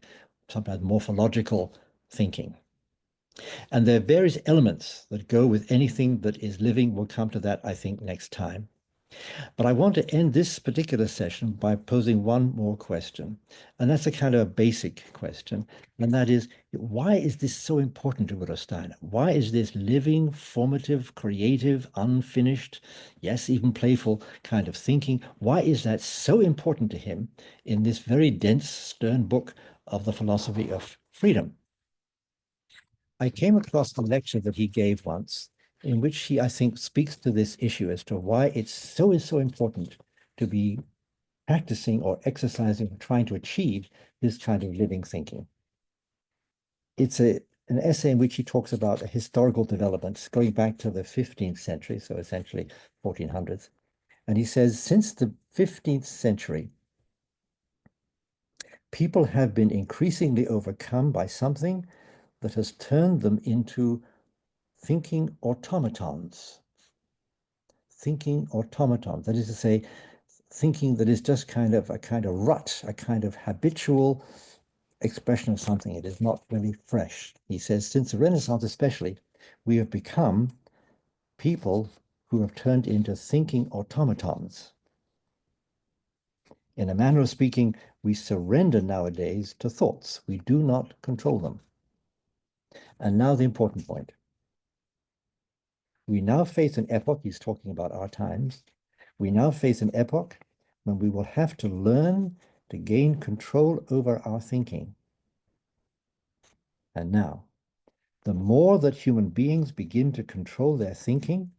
sometimes morphological thinking. And there are various elements that go with anything that is living. We'll come to that, I think, next time. But I want to end this particular session by posing one more question. And that's a kind of a basic question. And that is, why is this so important to Rudolf Steiner? Why is this living, formative, creative, unfinished, yes, even playful kind of thinking? Why is that so important to him in this very dense, stern book of the philosophy of freedom? I came across a lecture that he gave once, in which he, I think, speaks to this issue as to why it's so important to be practicing or exercising or trying to achieve this kind of living thinking. It's an essay in which he talks about historical developments going back to the 15th century, so essentially 1400s. And he says, since the 15th century, people have been increasingly overcome by something that has turned them into thinking automatons. Thinking automatons, that is to say, thinking that is just kind of a kind of rut, a kind of habitual expression of something. It is not really fresh. He says, since the Renaissance especially, we have become people who have turned into thinking automatons. In a manner of speaking, we surrender nowadays to thoughts. We do not control them. And now the important point. We now face an epoch, he's talking about our times, we now face an epoch when we will have to learn to gain control over our thinking. And now, the more that human beings begin to control their thinking,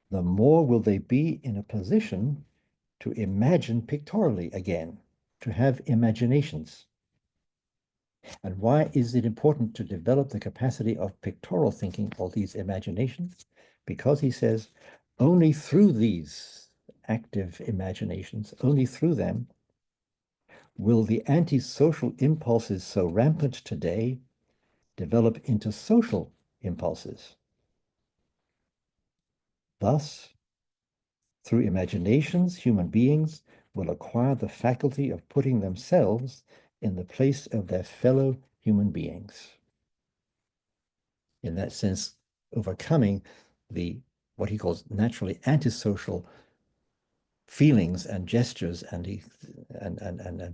the more will they be in a position to imagine pictorially again, to have imaginations. And why is it important to develop the capacity of pictorial thinking, all these imaginations? Because he says, only through these active imaginations, only through them will the antisocial impulses so rampant today develop into social impulses? Thus, through imaginations, human beings will acquire the faculty of putting themselves in the place of their fellow human beings. In that sense, overcoming what he calls naturally antisocial feelings and gestures and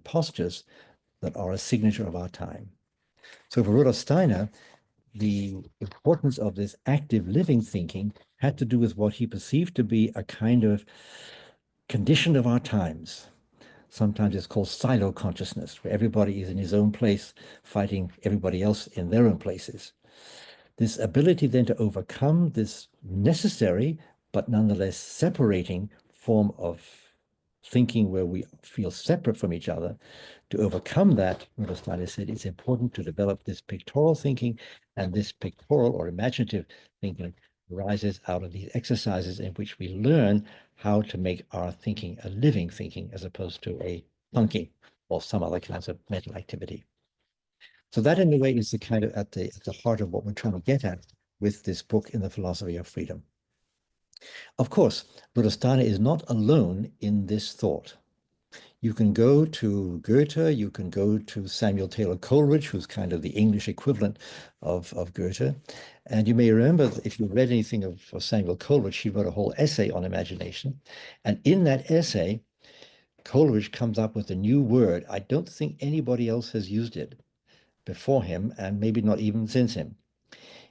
postures that are a signature of our time. So for Rudolf Steiner, the importance of this active living thinking had to do with what he perceived to be a kind of condition of our times. Sometimes it's called silo consciousness, where everybody is in his own place, fighting everybody else in their own places. This ability then to overcome this necessary, but nonetheless separating form of thinking where we feel separate from each other, to overcome that, Rudolf Steiner said, it's important to develop this pictorial thinking, and this pictorial or imaginative thinking arises out of these exercises in which we learn how to make our thinking a living thinking as opposed to a thinking or some other kinds of mental activity. So that in a way is the kind of at the heart of what we're trying to get at with this book in the philosophy of freedom. Of course, Rudolf Steiner is not alone in this thought. You can go to Goethe, you can go to Samuel Taylor Coleridge, who's kind of the English equivalent of Goethe. And you may remember, if you read anything of Samuel Coleridge, he wrote a whole essay on imagination. And in that essay, Coleridge comes up with a new word. I don't think anybody else has used it before him, and maybe not even since him.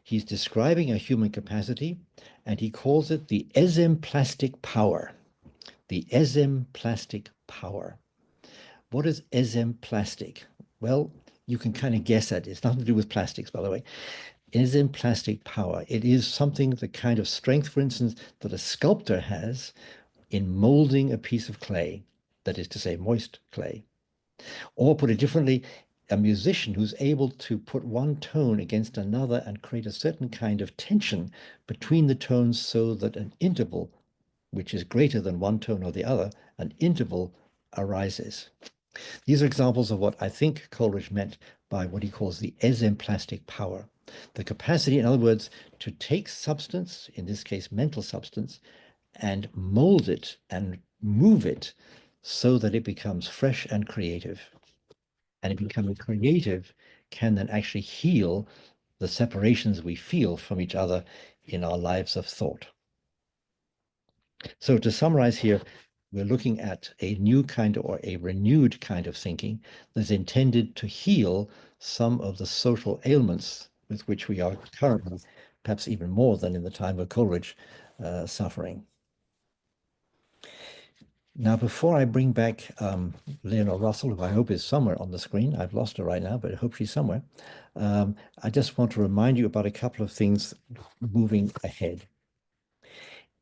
He's describing a human capacity, and he calls it the esemplastic power. The esemplastic power. What is esemplastic? Well, you can kind of guess at it. It's nothing to do with plastics, by the way. Esemplastic power. It is something, the kind of strength, for instance, that a sculptor has in molding a piece of clay, that is to say, moist clay. Or put it differently, a musician who's able to put one tone against another and create a certain kind of tension between the tones so that an interval, which is greater than one tone or the other, an interval arises. These are examples of what I think Coleridge meant by what he calls the esemplastic power. The capacity, in other words, to take substance, in this case mental substance, and mold it and move it so that it becomes fresh and creative. And becoming creative can then actually heal the separations we feel from each other in our lives of thought. So to summarize here, we're looking at a new kind or a renewed kind of thinking that's intended to heal some of the social ailments with which we are currently, perhaps even more than in the time of Coleridge, suffering. Now, before I bring back Leonore Russell, who I hope is somewhere on the screen, I've lost her right now, but I hope she's somewhere. I just want to remind you about a couple of things moving ahead.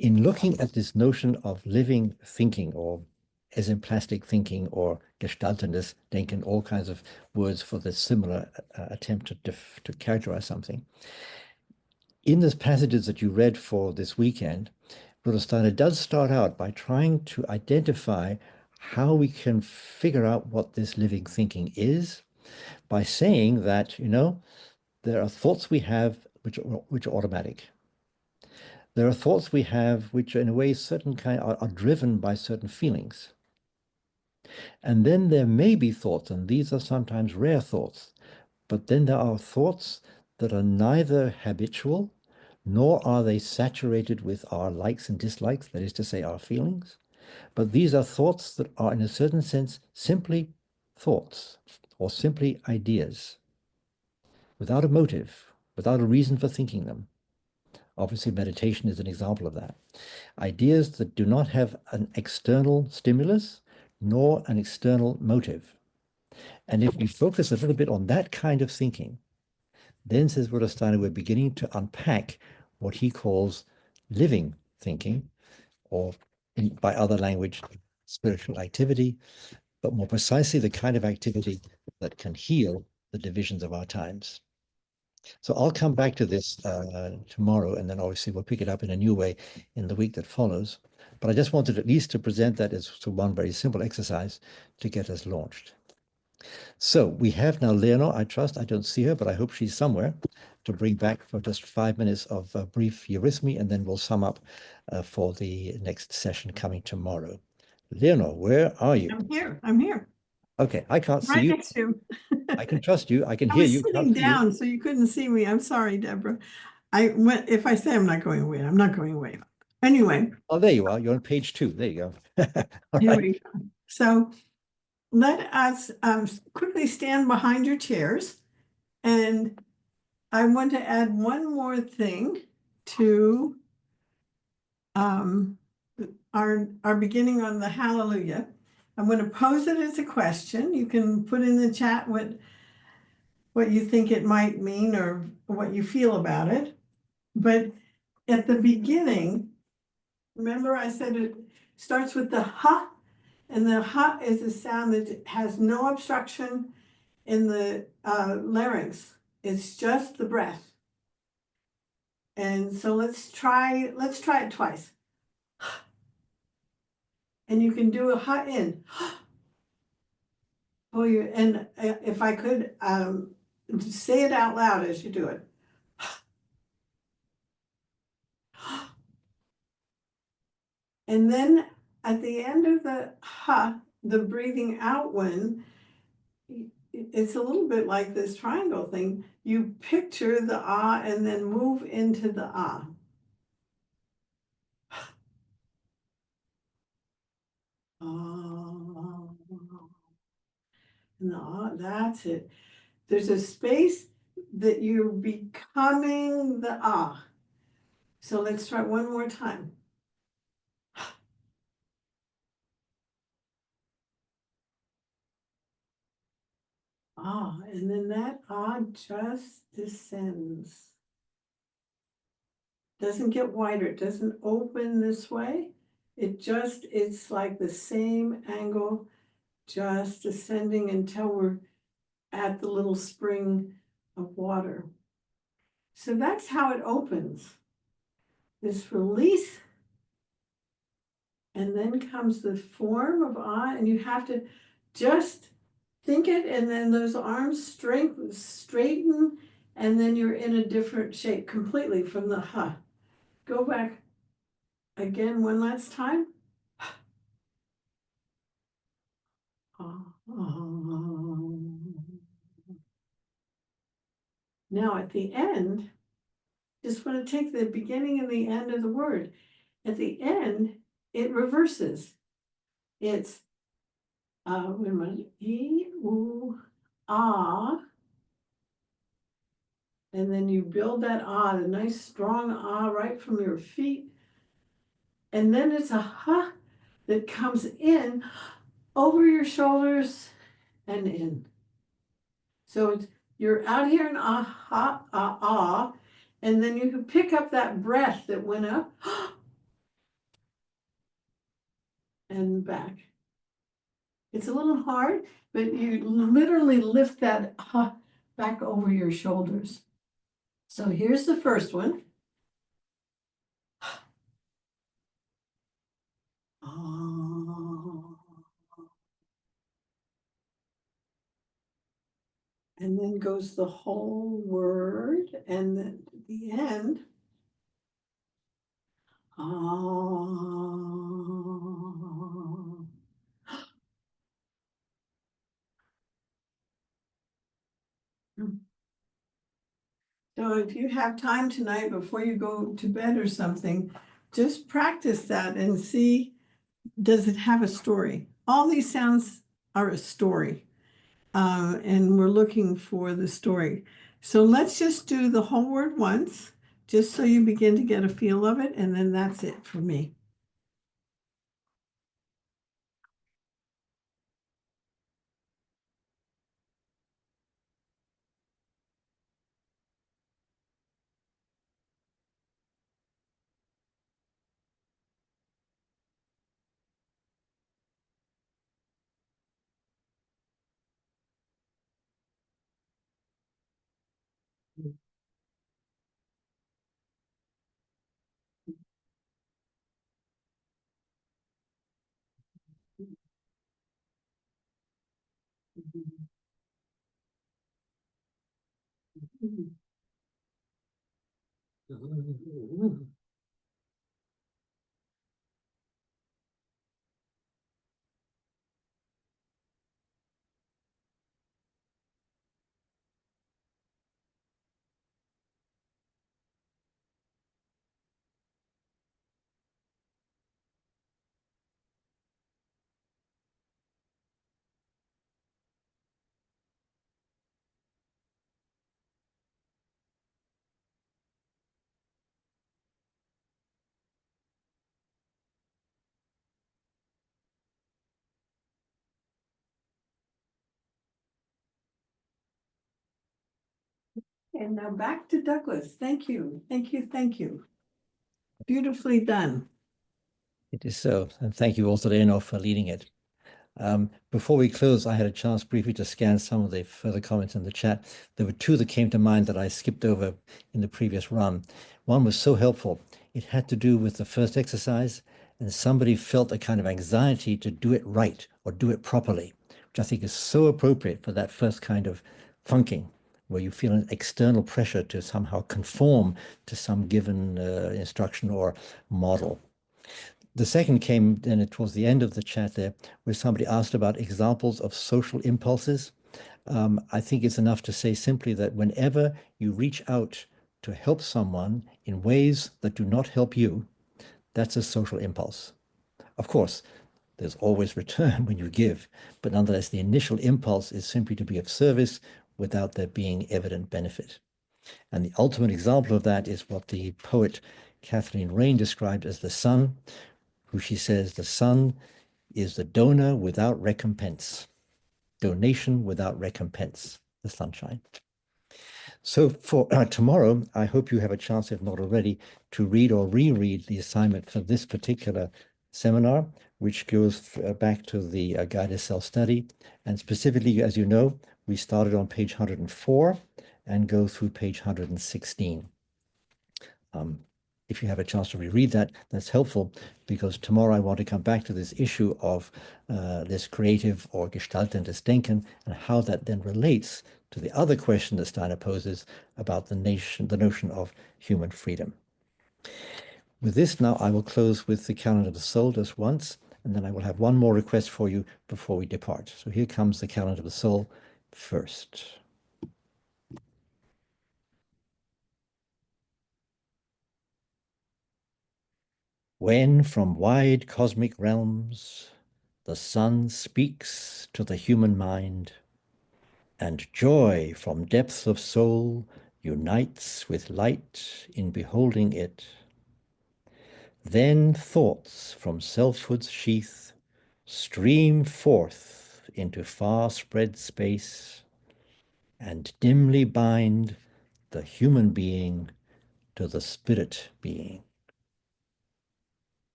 In looking at this notion of living thinking or esemplastic thinking or gestaltendes denken, all kinds of words for this similar attempt to characterize something. In the passages that you read for this weekend, Rudolf Steiner does start out by trying to identify how we can figure out what this living thinking is by saying that, you know, there are thoughts we have which are automatic. There are thoughts we have which are in a way certain kind are driven by certain feelings. And then there may be thoughts, and these are sometimes rare thoughts, but then there are thoughts that are neither habitual, nor are they saturated with our likes and dislikes, that is to say, our feelings. But these are thoughts that are, in a certain sense, simply thoughts or simply ideas, without a motive, without a reason for thinking them. Obviously, meditation is an example of that. Ideas that do not have an external stimulus nor an external motive. And if we focus a little bit on that kind of thinking, then, says Rudolf Steiner, we're beginning to unpack what he calls living thinking, or by other language, spiritual activity, but more precisely the kind of activity that can heal the divisions of our times. So I'll come back to this tomorrow, and then obviously we'll pick it up in a new way in the week that follows. But I just wanted at least to present that as one very simple exercise to get us launched. So we have now Leonor, I trust. I don't see her, but I hope she's somewhere to bring back for just 5 minutes of brief eurythmy, and then we'll sum up for the next session coming tomorrow. Leonor, where are you? I'm here. I'm here. Okay, I can't see Right you. next to you. I can trust you. I can I hear was you. sitting Can't see you. down, so you couldn't see me. I'm sorry, Deborah. I went, if I say I'm not going away, I'm not going away. Anyway, Oh, there you are. You're on page 2. There you go. All here right. we go. So let us quickly stand behind your chairs. And I want to add one more thing to our beginning on the Hallelujah. I'm going to pose it as a question. You can put in the chat what you think it might mean or what you feel about it. But at the beginning, remember I said it starts with the ha, and the ha is a sound that has no obstruction in the larynx. It's just the breath. And so let's try it twice. And you can do a ha in. Oh, and if I could say it out loud as you do it. And then at the end of the ha, the breathing out one, it's a little bit like this triangle thing. You picture the ah and then move into the ah. Ah. And the ah, that's it. There's a space that you're becoming the ah. So let's try one more time. Ah, and then that ah just descends. Doesn't get wider, it doesn't open this way. It's like the same angle, just descending until we're at the little spring of water. So that's how it opens. This release, and then comes the form of ah, and you have to just think it, and then those arms straighten, and then you're in a different shape completely from the ha. Go back again one last time. Now at the end, just want to take the beginning and the end of the word. At the end, it reverses. It's wait a minute, e, u, ah, and then you build that ah, the nice strong ah right from your feet, and then it's a ha that comes in over your shoulders and in. So it's you're out here in ah ha ah ah, and then you can pick up that breath that went up and back. It's a little hard, but you literally lift that ha back over your shoulders. So here's the first one. And then goes the whole word, and then at the end. So if you have time tonight before you go to bed or something, just practice that and see, does it have a story? All these sounds are a story, and we're looking for the story. So let's just do the whole word once, just so you begin to get a feel of it, and then that's it for me. And now back to Douglas. Thank you, thank you, thank you. Beautifully done. It is so. And thank you also, Leonor, for leading it. Before we close, I had a chance briefly to scan some of the further comments in the chat. There were two that came to mind that I skipped over in the previous run. One was so helpful. It had to do with the first exercise, and somebody felt a kind of anxiety to do it right or do it properly, which I think is so appropriate for that first kind of funking, where you feel an external pressure to somehow conform to some given instruction or model. The second came then towards the end of the chat there, where somebody asked about examples of social impulses. I think it's enough to say simply that whenever you reach out to help someone in ways that do not help you, that's a social impulse. Of course, there's always return when you give, but nonetheless, the initial impulse is simply to be of service without there being evident benefit. And the ultimate example of that is what the poet Kathleen Rain described as the sun, who she says the sun is the donor without recompense, donation without recompense, the sunshine. So for tomorrow, I hope you have a chance, if not already, to read or reread the assignment for this particular seminar, which goes back to the guided self-study. And specifically, as you know, we started on page 104 and go through page 116. If you have a chance to reread that, that's helpful, because tomorrow I want to come back to this issue of this creative or gestaltendes Denken and how that then relates to the other question that Steiner poses about the notion of human freedom. With this now, I will close with the calendar of the soul just once, and then I will have one more request for you before we depart. So here comes the calendar of the soul first. When from wide cosmic realms the sun speaks to the human mind, and joy from depths of soul unites with light in beholding it, then thoughts from selfhood's sheath stream forth into far spread space and dimly bind the human being to the spirit being.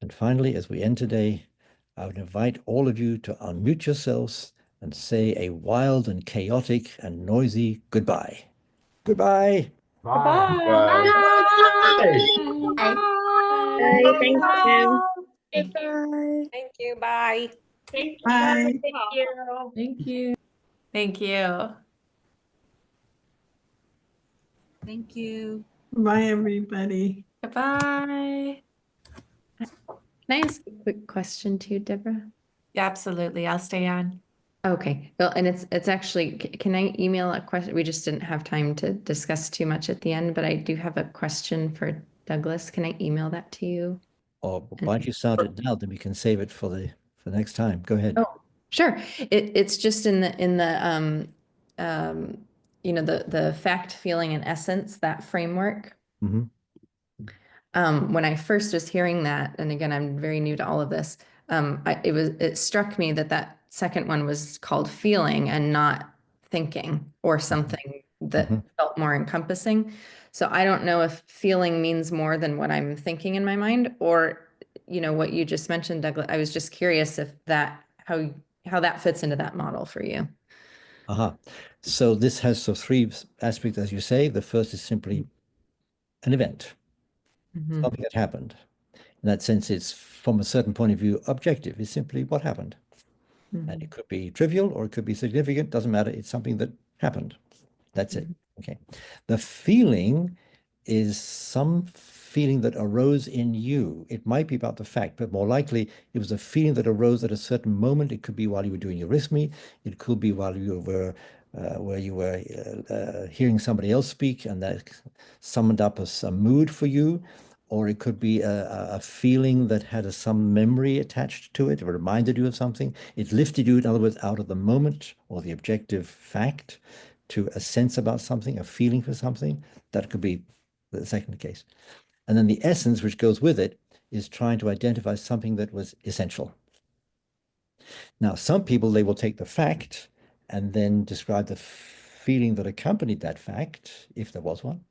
And finally, as we end today, I would invite all of you to unmute yourselves and say a wild and chaotic and noisy goodbye. Goodbye. Bye. Bye, thank you. Bye. Thank you, bye. Bye. Thank you. Thank you. Thank you. Thank you. Bye, everybody. Goodbye. Can I ask a quick question to you, Deborah? Yeah, absolutely. I'll stay on. Okay, well, and it's actually, can I email a question? We just didn't have time to discuss too much at the end, but I do have a question for Douglas. Can I email that to you? Or why don't you sound it now, then we can save it for the next time. Go ahead. Oh, sure. It's just in the you know, the fact, feeling, and essence, that framework. Mhm. When I first was hearing that, and again, I'm very new to all of this, it struck me that that second one was called feeling and not thinking or something that Mhm. felt more encompassing. So I don't know if feeling means more than what I'm thinking in my mind, or, you know, what you just mentioned, Douglas. I was just curious if that, how that fits into that model for you. Aha. So this has three aspects, as you say. The first is simply an event, Mhm. something that happened. In that sense, it's from a certain point of view objective. It's simply what happened. And Mhm. it could be trivial or it could be significant, doesn't matter. It's something that happened. That's it. Okay. The feeling is some feeling that arose in you. It might be about the fact, but more likely it was a feeling that arose at a certain moment. It could be while you were doing eurythmy. It could be while you were where you were hearing somebody else speak, and that summoned up a mood for you. Or it could be a feeling that had some memory attached to it. It reminded you of something. It lifted you, in other words, out of the moment or the objective fact to a sense about something, a feeling for something. That could be the second case. And then the essence, which goes with it, is trying to identify something that was essential. Now, some people, they will take the fact and then describe the feeling that accompanied that fact, if there was one,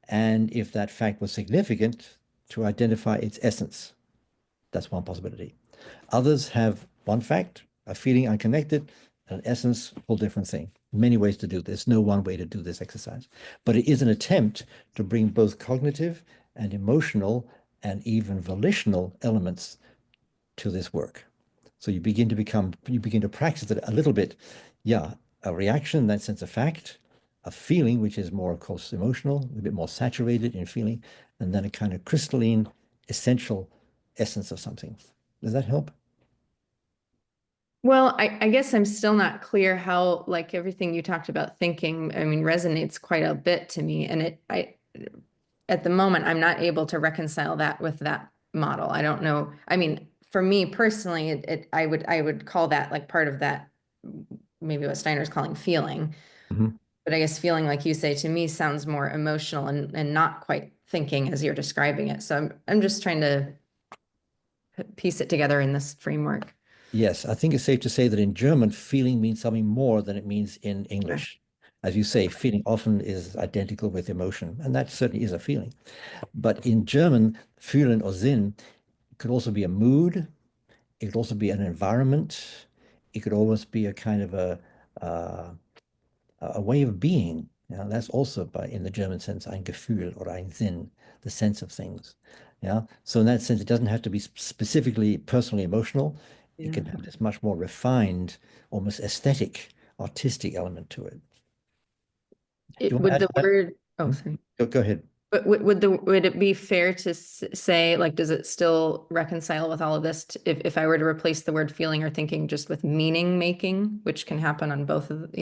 and if that fact was significant, to identify its essence. That's one possibility. Others have one fact, a feeling unconnected, an essence, whole different thing. Many ways to do this. No one way to do this exercise. But it is an attempt to bring both cognitive and emotional and even volitional elements to this work. So you begin to practice it a little bit. Yeah, a reaction, in that sense, a fact, a feeling, which is more, of course, emotional, a bit more saturated in feeling, and then a kind of crystalline, essential essence of something. Does that help? Well, I guess I'm still not clear how, like, everything you talked about thinking, I mean, resonates quite a bit to me. And at the moment, I'm not able to reconcile that with that model. I don't know. I mean, for me personally, I would call that like part of that, maybe what Steiner's calling feeling. Mhm. But I guess feeling, like you say, to me sounds more emotional and not quite thinking as you're describing it. So I'm just trying to piece it together in this framework. Yes, I think it's safe to say that in German, feeling means something more than it means in English. As you say, feeling often is identical with emotion, and that certainly is a feeling. But in German, fühlen or Sinn could also be a mood. It could also be an environment. It could almost be a kind of a way of being. Yeah, that's also in the German sense, ein Gefühl or ein Sinn, the sense of things. Yeah. So in that sense, it doesn't have to be specifically personally emotional. It can have this much more refined, almost aesthetic, artistic element to it. Do you want to Would add the to that? word, oh, sorry. Go ahead. But would it be fair to say, like, does it still reconcile with all of this if I were to replace the word feeling or thinking just with meaning making, which can happen on both of,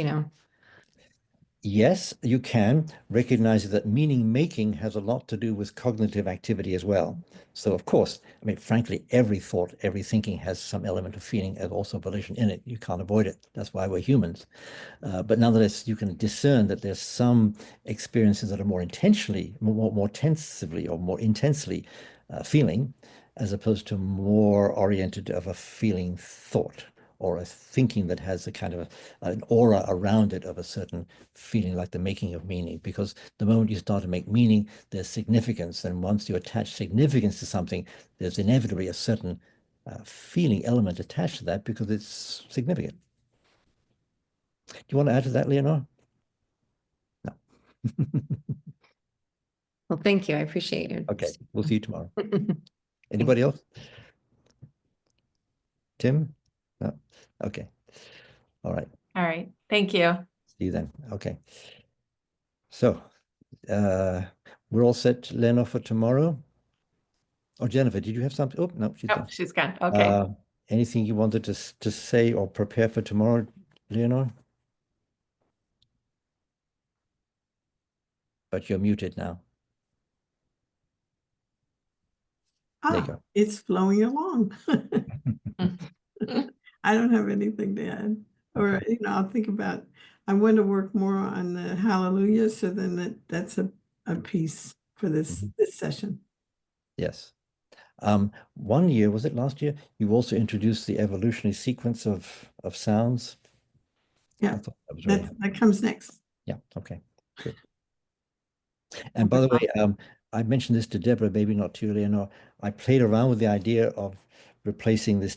Yes, you can recognize that meaning making has a lot to do with cognitive activity as well. So, of course, I mean, frankly, every thought, every thinking has some element of feeling and also volition in it. You can't avoid it. That's why we're humans. But nonetheless, you can discern that there's some experiences that are more intensely, more tensively or more intensely feeling, as opposed to more oriented of a feeling thought or a thinking that has a kind of an aura around it of a certain feeling, like the making of meaning. Because the moment you start to make meaning, there's significance. And once you attach significance to something, there's inevitably a certain feeling element attached to that because it's significant. Do you want to add to that, Leonor? No. well, thank you. I appreciate you. Okay, we'll see you tomorrow. Anybody else? Tim? No? Okay. All right. All right. Thank you. See you then. Okay. So we're all set, Leonor, for tomorrow. Oh, Jennifer, did you have something? Oh, no, she's Oh, gone. she's gone. Okay. Anything you wanted to say or prepare for tomorrow, Leonor? But you're muted now. There you go. It's flowing along. I don't have anything to add. Or, Okay. I'll think about, I want to work more on the hallelujah, so then that's a piece for this session. Yes. 1 year, was it last year? You also introduced the evolutionary sequence of sounds. Yeah, I thought that was really helpful. that comes next. Yeah, okay, good. And by the way, I mentioned this to Deborah, maybe not to you, Leonor. I played around with the idea of replacing this